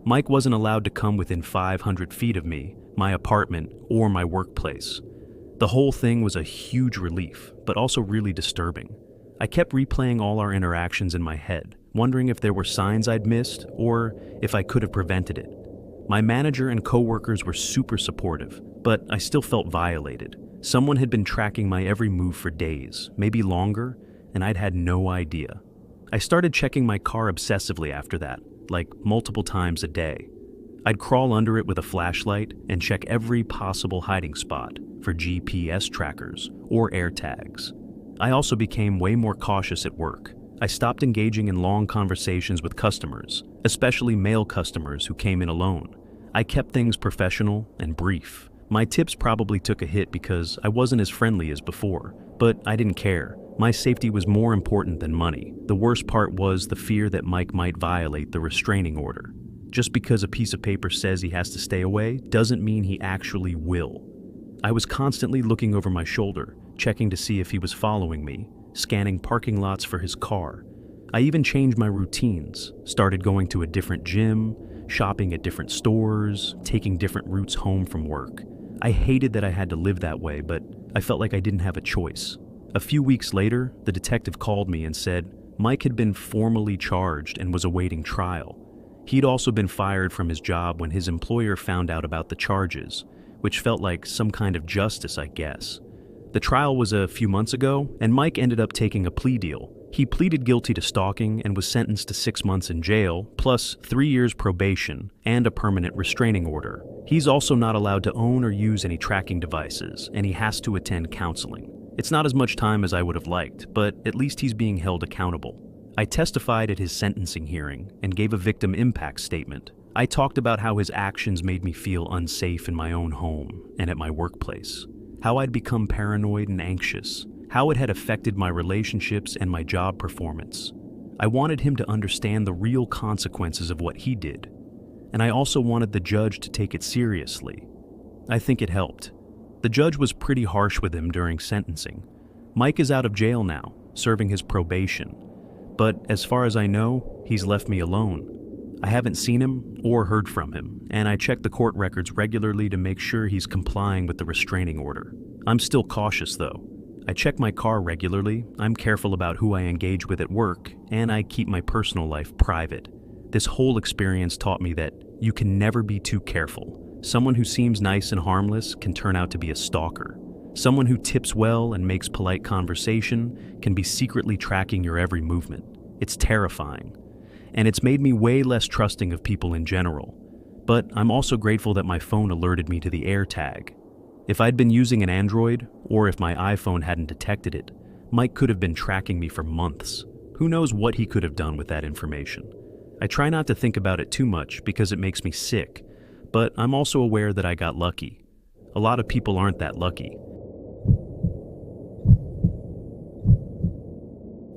Mike wasn't allowed to come within 500 feet of me, my apartment, or my workplace. The whole thing was a huge relief, but also really disturbing. I kept replaying all our interactions in my head, wondering if there were signs I'd missed or if I could have prevented it. My manager and coworkers were super supportive, but I still felt violated. Someone had been tracking my every move for days, maybe longer, and I'd had no idea. I started checking my car obsessively after that, like multiple times a day. I'd crawl under it with a flashlight and check every possible hiding spot for GPS trackers or AirTags. I also became way more cautious at work. I stopped engaging in long conversations with customers, especially male customers who came in alone. I kept things professional and brief. My tips probably took a hit because I wasn't as friendly as before, but I didn't care. My safety was more important than money. The worst part was the fear that Mike might violate the restraining order. Just because a piece of paper says he has to stay away doesn't mean he actually will. I was constantly looking over my shoulder, checking to see if he was following me, scanning parking lots for his car. I even changed my routines, started going to a different gym, shopping at different stores, taking different routes home from work. I hated that I had to live that way, but I felt like I didn't have a choice. A few weeks later, the detective called me and said Mike had been formally charged and was awaiting trial. He'd also been fired from his job when his employer found out about the charges, which felt like some kind of justice, I guess. The trial was a few months ago, and Mike ended up taking a plea deal. He pleaded guilty to stalking and was sentenced to 6 months in jail, plus 3 years probation and a permanent restraining order. He's also not allowed to own or use any tracking devices, and he has to attend counseling. It's not as much time as I would have liked, but at least he's being held accountable. I testified at his sentencing hearing and gave a victim impact statement. I talked about how his actions made me feel unsafe in my own home and at my workplace, how I'd become paranoid and anxious, how it had affected my relationships and my job performance. I wanted him to understand the real consequences of what he did, and I also wanted the judge to take it seriously. I think it helped. The judge was pretty harsh with him during sentencing. Mike is out of jail now, serving his probation, but as far as I know, he's left me alone. I haven't seen him or heard from him, and I check the court records regularly to make sure he's complying with the restraining order. I'm still cautious though. I check my car regularly, I'm careful about who I engage with at work, and I keep my personal life private. This whole experience taught me that you can never be too careful. Someone who seems nice and harmless can turn out to be a stalker. Someone who tips well and makes polite conversation can be secretly tracking your every movement. It's terrifying. And it's made me way less trusting of people in general. But I'm also grateful that my phone alerted me to the AirTag. If I'd been using an Android, or if my iPhone hadn't detected it, Mike could have been tracking me for months. Who knows what he could have done with that information? I try not to think about it too much because it makes me sick, but I'm also aware that I got lucky. A lot of people aren't that lucky.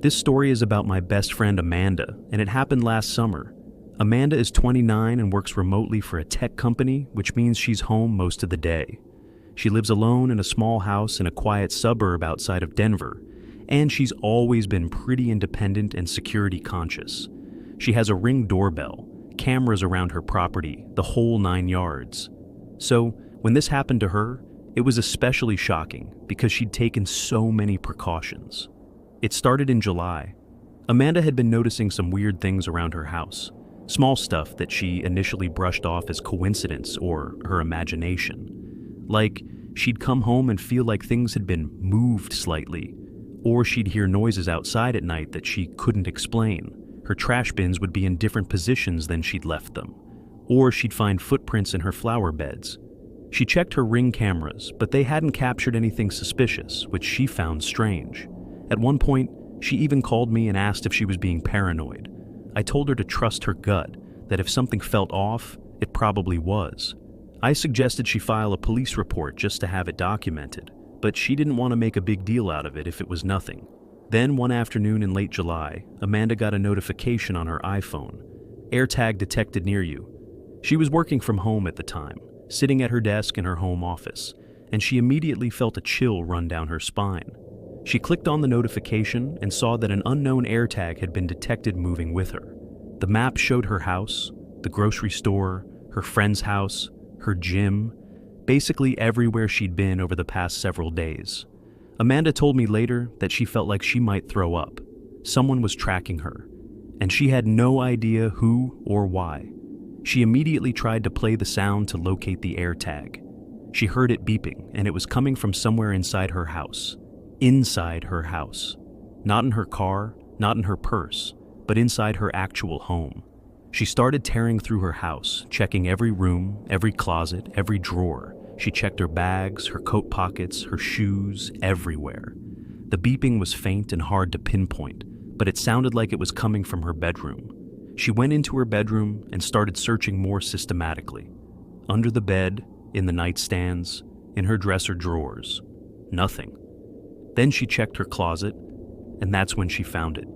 This story is about my best friend Amanda, and it happened last summer. Amanda is 29 and works remotely for a tech company, which means she's home most of the day. She lives alone in a small house in a quiet suburb outside of Denver, and she's always been pretty independent and security conscious. She has a Ring doorbell, cameras around her property, the whole 9 yards. So, when this happened to her, it was especially shocking because she'd taken so many precautions. It started in July. Amanda had been noticing some weird things around her house, small stuff that she initially brushed off as coincidence or her imagination. Like, she'd come home and feel like things had been moved slightly, or she'd hear noises outside at night that she couldn't explain. Her trash bins would be in different positions than she'd left them, or she'd find footprints in her flower beds. She checked her Ring cameras, but they hadn't captured anything suspicious, which she found strange. At one point, she even called me and asked if she was being paranoid. I told her to trust her gut, that if something felt off, it probably was. I suggested she file a police report just to have it documented, but she didn't want to make a big deal out of it if it was nothing. Then one afternoon in late July, Amanda got a notification on her iPhone. Airtag detected near you. She was working from home at the time, sitting at her desk in her home office, and she immediately felt a chill run down her spine. She clicked on the notification and saw that an unknown AirTag had been detected moving with her. The map showed her house, the grocery store, her friend's house, her gym, basically everywhere she'd been over the past several days. Amanda told me later that she felt like she might throw up. Someone was tracking her, and she had no idea who or why. She immediately tried to play the sound to locate the AirTag. She heard it beeping, and it was coming from somewhere inside her house. Inside her house. Not in her car, not in her purse, but inside her actual home. She started tearing through her house, checking every room, every closet, every drawer. She checked her bags, her coat pockets, her shoes, everywhere. The beeping was faint and hard to pinpoint, but it sounded like it was coming from her bedroom. She went into her bedroom and started searching more systematically. Under the bed, in the nightstands, in her dresser drawers. Nothing. Then she checked her closet, and that's when she found it.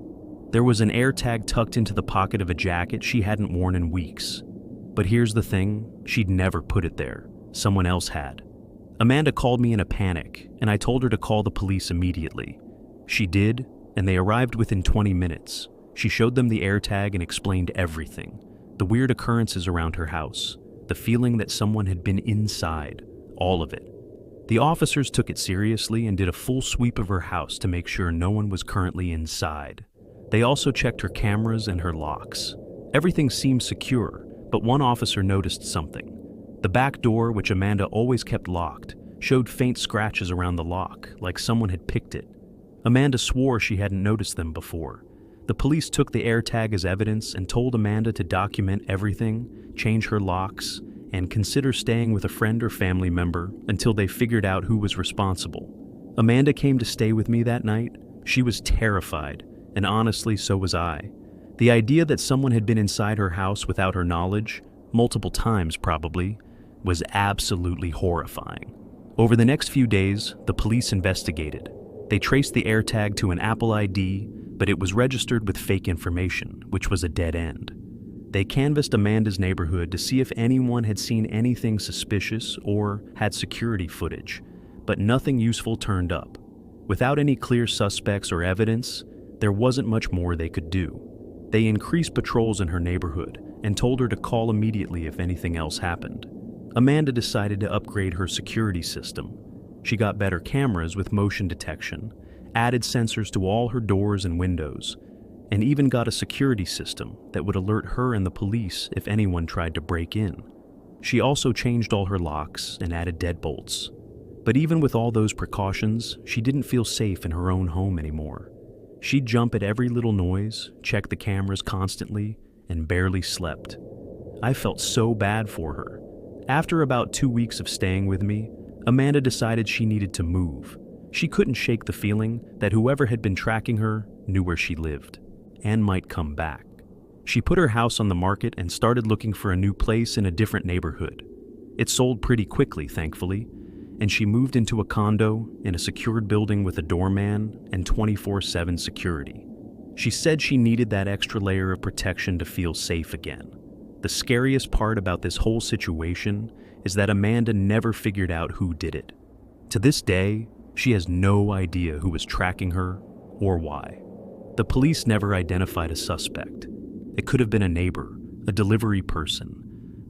There was an AirTag tucked into the pocket of a jacket she hadn't worn in weeks. But here's the thing, she'd never put it there. Someone else had. Amanda called me in a panic, and I told her to call the police immediately. She did, and they arrived within 20 minutes. She showed them the AirTag and explained everything. The weird occurrences around her house, the feeling that someone had been inside, all of it. The officers took it seriously and did a full sweep of her house to make sure no one was currently inside. They also checked her cameras and her locks. Everything seemed secure, but one officer noticed something. The back door, which Amanda always kept locked, showed faint scratches around the lock, like someone had picked it. Amanda swore she hadn't noticed them before. The police took the AirTag as evidence and told Amanda to document everything, change her locks, and consider staying with a friend or family member until they figured out who was responsible. Amanda came to stay with me that night. She was terrified, and honestly, so was I. The idea that someone had been inside her house without her knowledge, multiple times probably, was absolutely horrifying. Over the next few days, the police investigated. They traced the AirTag to an Apple ID, but it was registered with fake information, which was a dead end. They canvassed Amanda's neighborhood to see if anyone had seen anything suspicious or had security footage, but nothing useful turned up. Without any clear suspects or evidence, there wasn't much more they could do. They increased patrols in her neighborhood and told her to call immediately if anything else happened. Amanda decided to upgrade her security system. She got better cameras with motion detection, added sensors to all her doors and windows, and even got a security system that would alert her and the police if anyone tried to break in. She also changed all her locks and added deadbolts. But even with all those precautions, she didn't feel safe in her own home anymore. She'd jump at every little noise, check the cameras constantly, and barely slept. I felt so bad for her. After about 2 weeks of staying with me, Amanda decided she needed to move. She couldn't shake the feeling that whoever had been tracking her knew where she lived and might come back. She put her house on the market and started looking for a new place in a different neighborhood. It sold pretty quickly, thankfully, and she moved into a condo in a secured building with a doorman and 24/7 security. She said she needed that extra layer of protection to feel safe again. The scariest part about this whole situation is that Amanda never figured out who did it. To this day, she has no idea who was tracking her or why. The police never identified a suspect. It could have been a neighbor, a delivery person,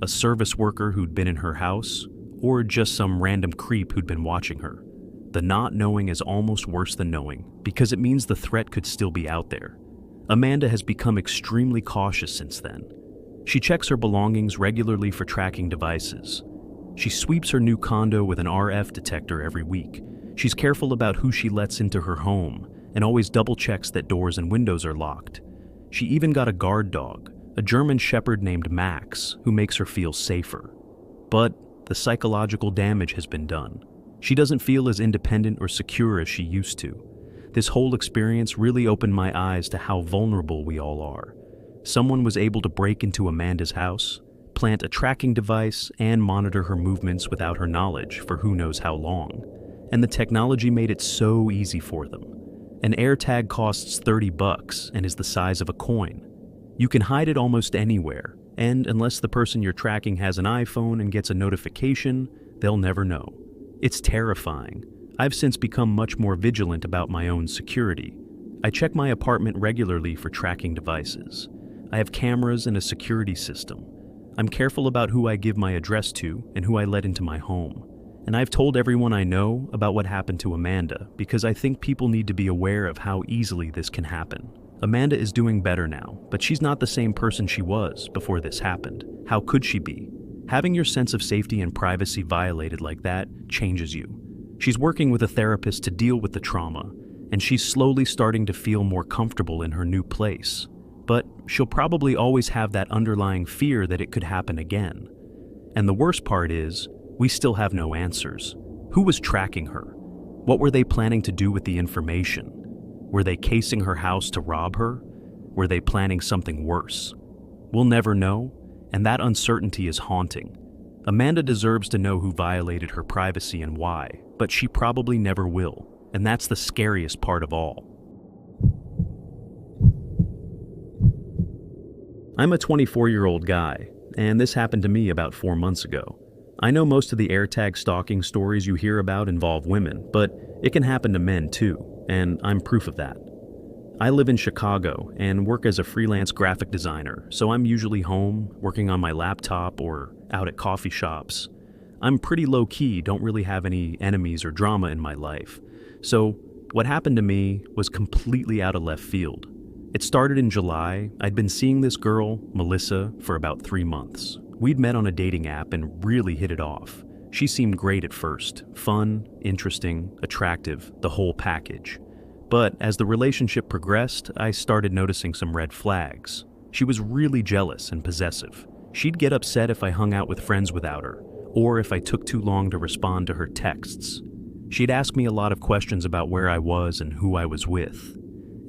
a service worker who'd been in her house, or just some random creep who'd been watching her. The not knowing is almost worse than knowing, because it means the threat could still be out there. Amanda has become extremely cautious since then. She checks her belongings regularly for tracking devices. She sweeps her new condo with an RF detector every week. She's careful about who she lets into her home, and always double checks that doors and windows are locked. She even got a guard dog, a German shepherd named Max, who makes her feel safer. But the psychological damage has been done. She doesn't feel as independent or secure as she used to. This whole experience really opened my eyes to how vulnerable we all are. Someone was able to break into Amanda's house, plant a tracking device, and monitor her movements without her knowledge for who knows how long. and the technology made it so easy for them. An Airtag costs $30 and is the size of a coin. You can hide it almost anywhere, and unless the person you're tracking has an iPhone and gets a notification, they'll never know. It's terrifying. I've since become much more vigilant about my own security. I check my apartment regularly for tracking devices. I have cameras and a security system. I'm careful about who I give my address to and who I let into my home. And I've told everyone I know about what happened to Amanda because I think people need to be aware of how easily this can happen. Amanda is doing better now, but she's not the same person she was before this happened. How could she be? Having your sense of safety and privacy violated like that changes you. She's working with a therapist to deal with the trauma, and she's slowly starting to feel more comfortable in her new place. But she'll probably always have that underlying fear that it could happen again. And the worst part is, we still have no answers. Who was tracking her? What were they planning to do with the information? Were they casing her house to rob her? Were they planning something worse? We'll never know, and that uncertainty is haunting. Amanda deserves to know who violated her privacy and why, but she probably never will, and that's the scariest part of all. I'm a 24-year-old guy, and this happened to me about 4 months ago. I know most of the Airtag stalking stories you hear about involve women, but it can happen to men too, and I'm proof of that. I live in Chicago and work as a freelance graphic designer, so I'm usually home, working on my laptop or out at coffee shops. I'm pretty low-key, don't really have any enemies or drama in my life. So what happened to me was completely out of left field. It started in July. I'd been seeing this girl, Melissa, for about 3 months. We'd met on a dating app and really hit it off. She seemed great at first, fun, interesting, attractive, the whole package. But as the relationship progressed, I started noticing some red flags. She was really jealous and possessive. She'd get upset if I hung out with friends without her, or if I took too long to respond to her texts. She'd ask me a lot of questions about where I was and who I was with.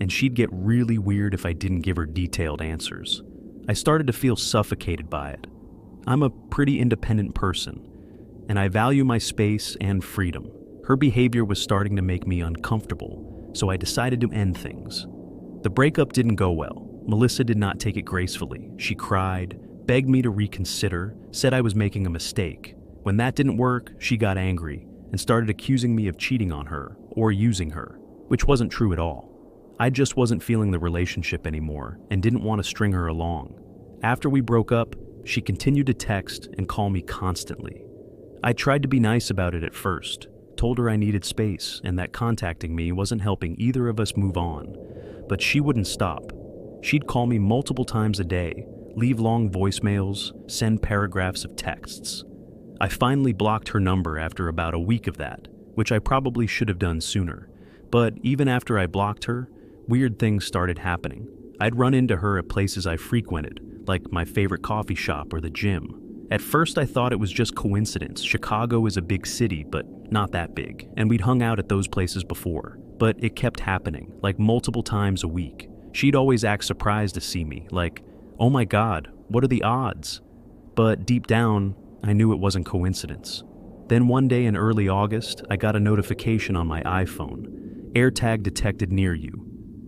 And she'd get really weird if I didn't give her detailed answers. I started to feel suffocated by it. I'm a pretty independent person, and I value my space and freedom. Her behavior was starting to make me uncomfortable, so I decided to end things. The breakup didn't go well. Melissa did not take it gracefully. She cried, begged me to reconsider, said I was making a mistake. When that didn't work, she got angry and started accusing me of cheating on her or using her, which wasn't true at all. I just wasn't feeling the relationship anymore and didn't want to string her along. After we broke up, she continued to text and call me constantly. I tried to be nice about it at first, told her I needed space and that contacting me wasn't helping either of us move on, but she wouldn't stop. She'd call me multiple times a day, leave long voicemails, send paragraphs of texts. I finally blocked her number after about a week of that, which I probably should have done sooner. But even after I blocked her, weird things started happening. I'd run into her at places I frequented, like my favorite coffee shop or the gym. At first I thought it was just coincidence. Chicago is a big city, but not that big, and we'd hung out at those places before. But it kept happening, like multiple times a week. She'd always act surprised to see me, like, oh my God, what are the odds? But deep down, I knew it wasn't coincidence. Then one day in early August, I got a notification on my iPhone. Airtag detected near you.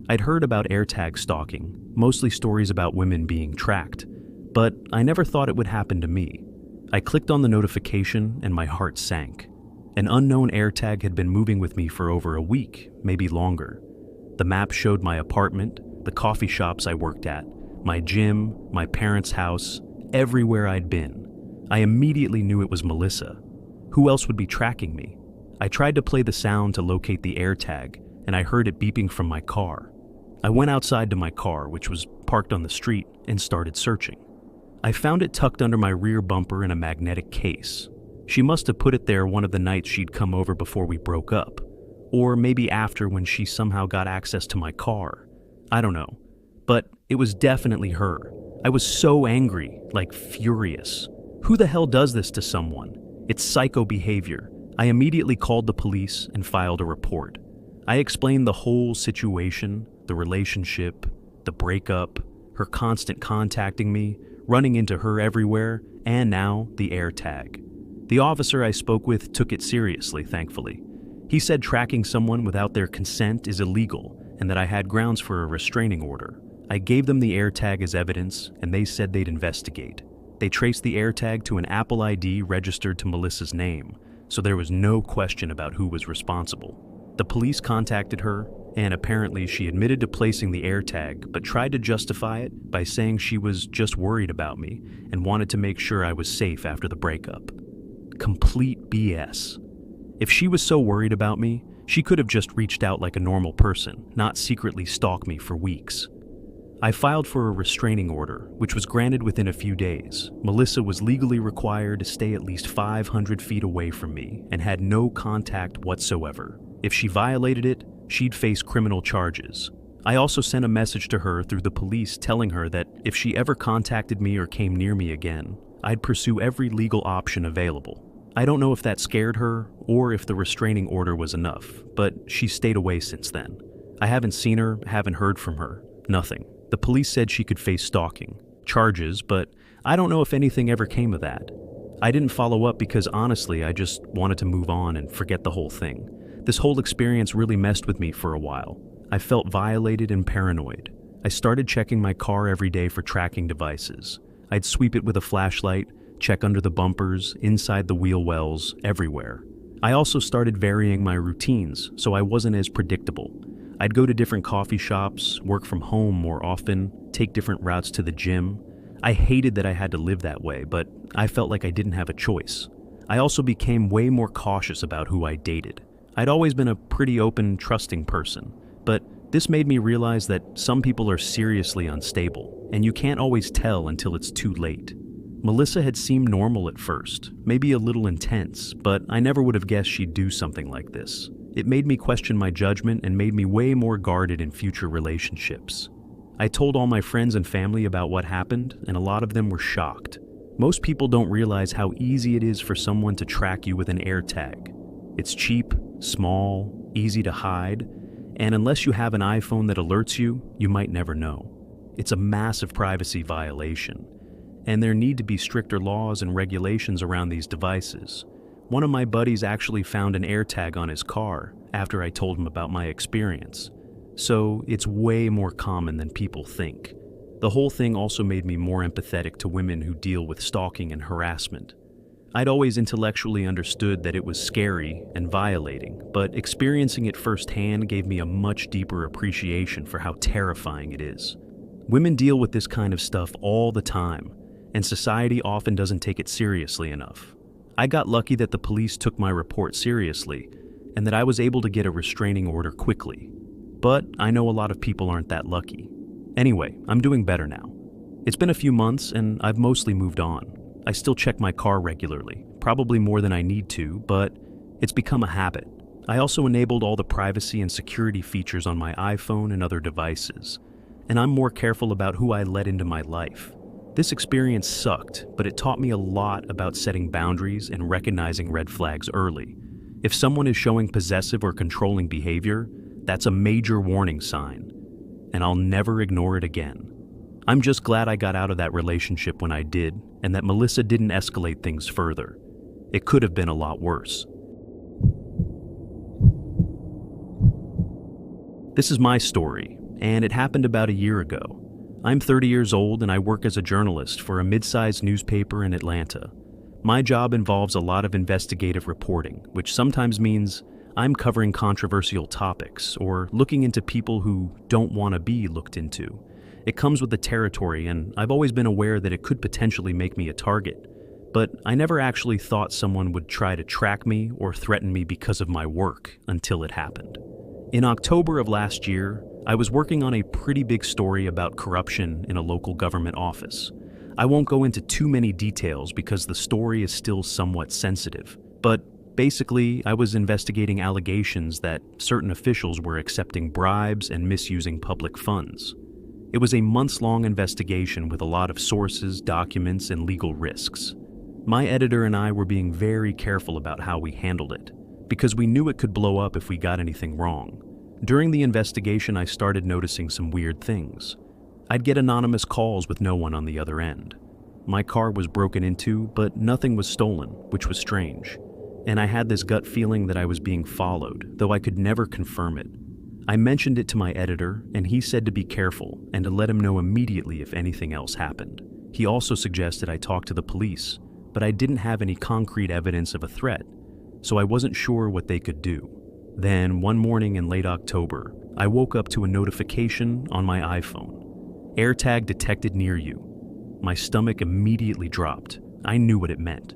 I'd heard about Airtag stalking, mostly stories about women being tracked, but I never thought it would happen to me. I clicked on the notification and my heart sank. An unknown Airtag had been moving with me for over a week, maybe longer. The map showed my apartment, the coffee shops I worked at, my gym, my parents' house, everywhere I'd been. I immediately knew it was Melissa. Who else would be tracking me? I tried to play the sound to locate the Airtag, and I heard it beeping from my car. I went outside to my car, which was parked on the street, and started searching. I found it tucked under my rear bumper in a magnetic case. She must have put it there one of the nights she'd come over before we broke up, or maybe after when she somehow got access to my car. I don't know, but it was definitely her. I was so angry, like furious. Who the hell does this to someone? It's psycho behavior. I immediately called the police and filed a report. I explained the whole situation, the relationship, the breakup, her constant contacting me, running into her everywhere, and now the Airtag. The officer I spoke with took it seriously, thankfully. He said tracking someone without their consent is illegal and that I had grounds for a restraining order. I gave them the Airtag as evidence, and they said they'd investigate. They traced the Airtag to an Apple ID registered to Melissa's name, so there was no question about who was responsible. The police contacted her, and apparently she admitted to placing the Airtag, but tried to justify it by saying she was just worried about me and wanted to make sure I was safe after the breakup. Complete BS. If she was so worried about me, she could have just reached out like a normal person, not secretly stalk me for weeks. I filed for a restraining order, which was granted within a few days. Melissa was legally required to stay at least 500 feet away from me and had no contact whatsoever. If she violated it, she'd face criminal charges. I also sent a message to her through the police telling her that if she ever contacted me or came near me again, I'd pursue every legal option available. I don't know if that scared her or if the restraining order was enough, but she stayed away since then. I haven't seen her, haven't heard from her, nothing. The police said she could face stalking charges, but I don't know if anything ever came of that. I didn't follow up because honestly, I just wanted to move on and forget the whole thing. This whole experience really messed with me for a while. I felt violated and paranoid. I started checking my car every day for tracking devices. I'd sweep it with a flashlight, check under the bumpers, inside the wheel wells, everywhere. I also started varying my routines so I wasn't as predictable. I'd go to different coffee shops, work from home more often, take different routes to the gym. I hated that I had to live that way, but I felt like I didn't have a choice. I also became way more cautious about who I dated. I'd always been a pretty open, trusting person, but this made me realize that some people are seriously unstable, and you can't always tell until it's too late. Melissa had seemed normal at first, maybe a little intense, but I never would have guessed she'd do something like this. It made me question my judgment and made me way more guarded in future relationships. I told all my friends and family about what happened, and a lot of them were shocked. Most people don't realize how easy it is for someone to track you with an Airtag. It's cheap, small, easy to hide, and unless you have an iPhone that alerts you, you might never know. It's a massive privacy violation, and there need to be stricter laws and regulations around these devices. One of my buddies actually found an Airtag on his car after I told him about my experience, so it's way more common than people think. The whole thing also made me more empathetic to women who deal with stalking and harassment. I'd always intellectually understood that it was scary and violating, but experiencing it firsthand gave me a much deeper appreciation for how terrifying it is. Women deal with this kind of stuff all the time, and society often doesn't take it seriously enough. I got lucky that the police took my report seriously, and that I was able to get a restraining order quickly. But I know a lot of people aren't that lucky. Anyway, I'm doing better now. It's been a few months, and I've mostly moved on. I still check my car regularly, probably more than I need to, but it's become a habit. I also enabled all the privacy and security features on my iPhone and other devices, and I'm more careful about who I let into my life. This experience sucked, but it taught me a lot about setting boundaries and recognizing red flags early. If someone is showing possessive or controlling behavior, that's a major warning sign, and I'll never ignore it again. I'm just glad I got out of that relationship when I did, and that Melissa didn't escalate things further. It could have been a lot worse. This is my story, and it happened about a year ago. I'm 30 years old and I work as a journalist for a mid-sized newspaper in Atlanta. My job involves a lot of investigative reporting, which sometimes means I'm covering controversial topics or looking into people who don't want to be looked into. It comes with the territory, and I've always been aware that it could potentially make me a target, but I never actually thought someone would try to track me or threaten me because of my work until it happened. In October of last year, I was working on a pretty big story about corruption in a local government office. I won't go into too many details because the story is still somewhat sensitive, but basically, I was investigating allegations that certain officials were accepting bribes and misusing public funds. It was a months-long investigation with a lot of sources, documents, and legal risks. My editor and I were being very careful about how we handled it, because we knew it could blow up if we got anything wrong. During the investigation, I started noticing some weird things. I'd get anonymous calls with no one on the other end. My car was broken into, but nothing was stolen, which was strange. and I had this gut feeling that I was being followed, though I could never confirm it. I mentioned it to my editor, and he said to be careful and to let him know immediately if anything else happened. He also suggested I talk to the police, but I didn't have any concrete evidence of a threat, so I wasn't sure what they could do. Then, one morning in late October, I woke up to a notification on my iPhone. Airtag detected near you. My stomach immediately dropped. I knew what it meant.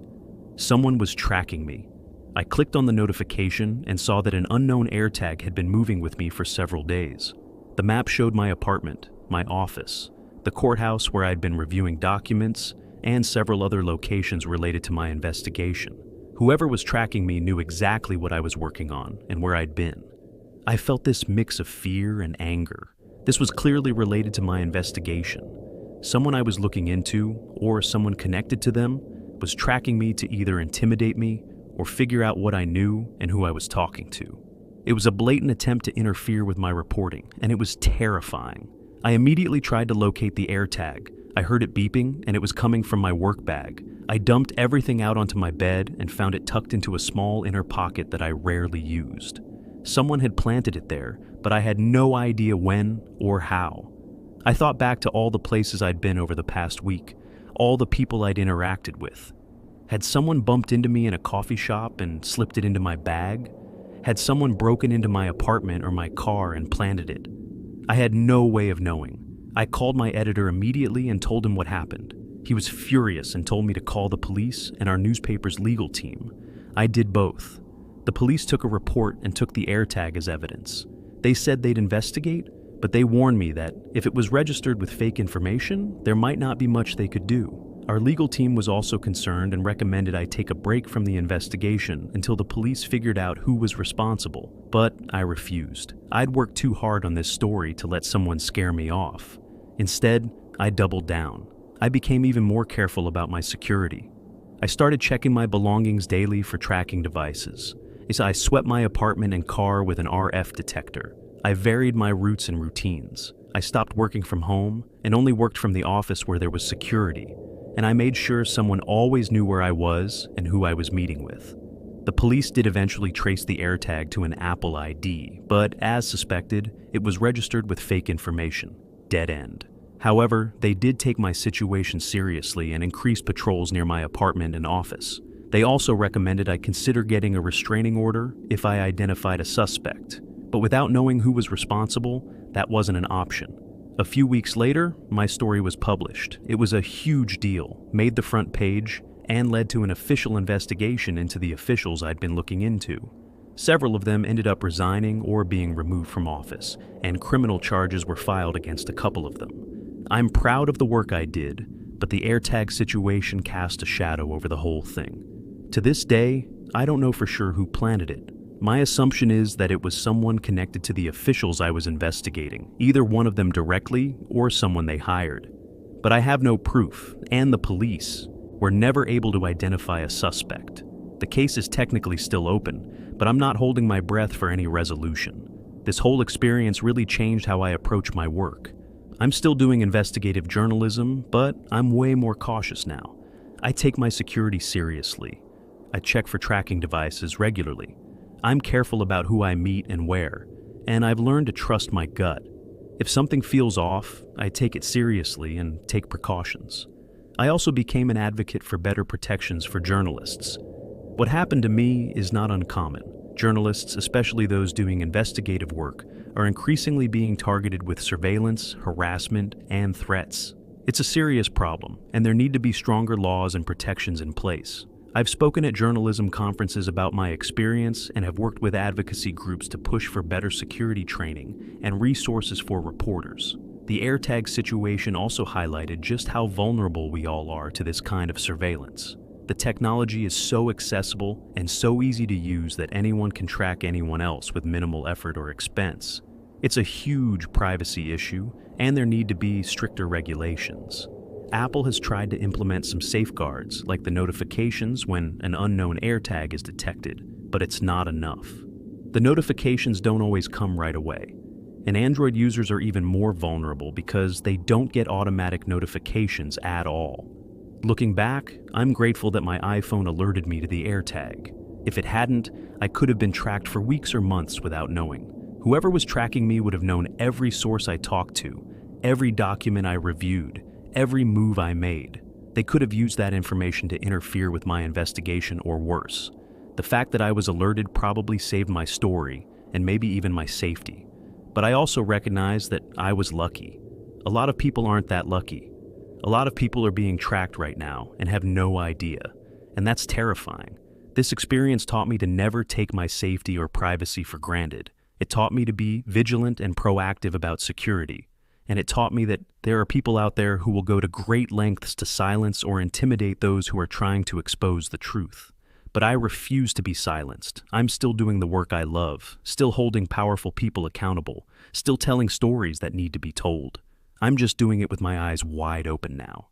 Someone was tracking me. I clicked on the notification and saw that an unknown AirTag had been moving with me for several days. The map showed my apartment, my office, the courthouse where I'd been reviewing documents, and several other locations related to my investigation. Whoever was tracking me knew exactly what I was working on and where I'd been. I felt this mix of fear and anger. This was clearly related to my investigation. Someone I was looking into, or someone connected to them, was tracking me to either intimidate me or figure out what I knew and who I was talking to. It was a blatant attempt to interfere with my reporting, and it was terrifying. I immediately tried to locate the AirTag. I heard it beeping, and it was coming from my work bag. I dumped everything out onto my bed and found it tucked into a small inner pocket that I rarely used. Someone had planted it there, but I had no idea when or how. I thought back to all the places I'd been over the past week, all the people I'd interacted with. Had someone bumped into me in a coffee shop and slipped it into my bag? Had someone broken into my apartment or my car and planted it? I had no way of knowing. I called my editor immediately and told him what happened. He was furious and told me to call the police and our newspaper's legal team. I did both. The police took a report and took the AirTag as evidence. They said they'd investigate, but they warned me that if it was registered with fake information, there might not be much they could do. Our legal team was also concerned and recommended I take a break from the investigation until the police figured out who was responsible, but I refused. I'd worked too hard on this story to let someone scare me off. Instead, I doubled down. I became even more careful about my security. I started checking my belongings daily for tracking devices. I swept my apartment and car with an RF detector. I varied my routes and routines. I stopped working from home and only worked from the office where there was security. And I made sure someone always knew where I was and who I was meeting with. The police did eventually trace the AirTag to an Apple ID, but as suspected, it was registered with fake information. Dead end. However, they did take my situation seriously and increased patrols near my apartment and office. They also recommended I consider getting a restraining order if I identified a suspect, but without knowing who was responsible, that wasn't an option. A few weeks later, my story was published. It was a huge deal, made the front page, and led to an official investigation into the officials I'd been looking into. Several of them ended up resigning or being removed from office, and criminal charges were filed against a couple of them. I'm proud of the work I did, but the AirTag situation cast a shadow over the whole thing. To this day, I don't know for sure who planted it. My assumption is that it was someone connected to the officials I was investigating, either one of them directly or someone they hired. But I have no proof, and the police were never able to identify a suspect. The case is technically still open, but I'm not holding my breath for any resolution. This whole experience really changed how I approach my work. I'm still doing investigative journalism, but I'm way more cautious now. I take my security seriously. I check for tracking devices regularly. I'm careful about who I meet and where, and I've learned to trust my gut. If something feels off, I take it seriously and take precautions. I also became an advocate for better protections for journalists. What happened to me is not uncommon. Journalists, especially those doing investigative work, are increasingly being targeted with surveillance, harassment, and threats. It's a serious problem, and there need to be stronger laws and protections in place. I've spoken at journalism conferences about my experience and have worked with advocacy groups to push for better security training and resources for reporters. The AirTag situation also highlighted just how vulnerable we all are to this kind of surveillance. The technology is so accessible and so easy to use that anyone can track anyone else with minimal effort or expense. It's a huge privacy issue, and there need to be stricter regulations. Apple has tried to implement some safeguards, like the notifications when an unknown AirTag is detected, but it's not enough. The notifications don't always come right away, and Android users are even more vulnerable because they don't get automatic notifications at all. Looking back, I'm grateful that my iPhone alerted me to the AirTag. If it hadn't, I could have been tracked for weeks or months without knowing. Whoever was tracking me would have known every source I talked to, every document I reviewed, every move I made. They could have used that information to interfere with my investigation or worse. The fact that I was alerted probably saved my story and maybe even my safety. But I also recognize that I was lucky. A lot of people aren't that lucky. A lot of people are being tracked right now and have no idea. And that's terrifying. This experience taught me to never take my safety or privacy for granted. It taught me to be vigilant and proactive about security. And it taught me that there are people out there who will go to great lengths to silence or intimidate those who are trying to expose the truth. But I refuse to be silenced. I'm still doing the work I love, still holding powerful people accountable, still telling stories that need to be told. I'm just doing it with my eyes wide open now.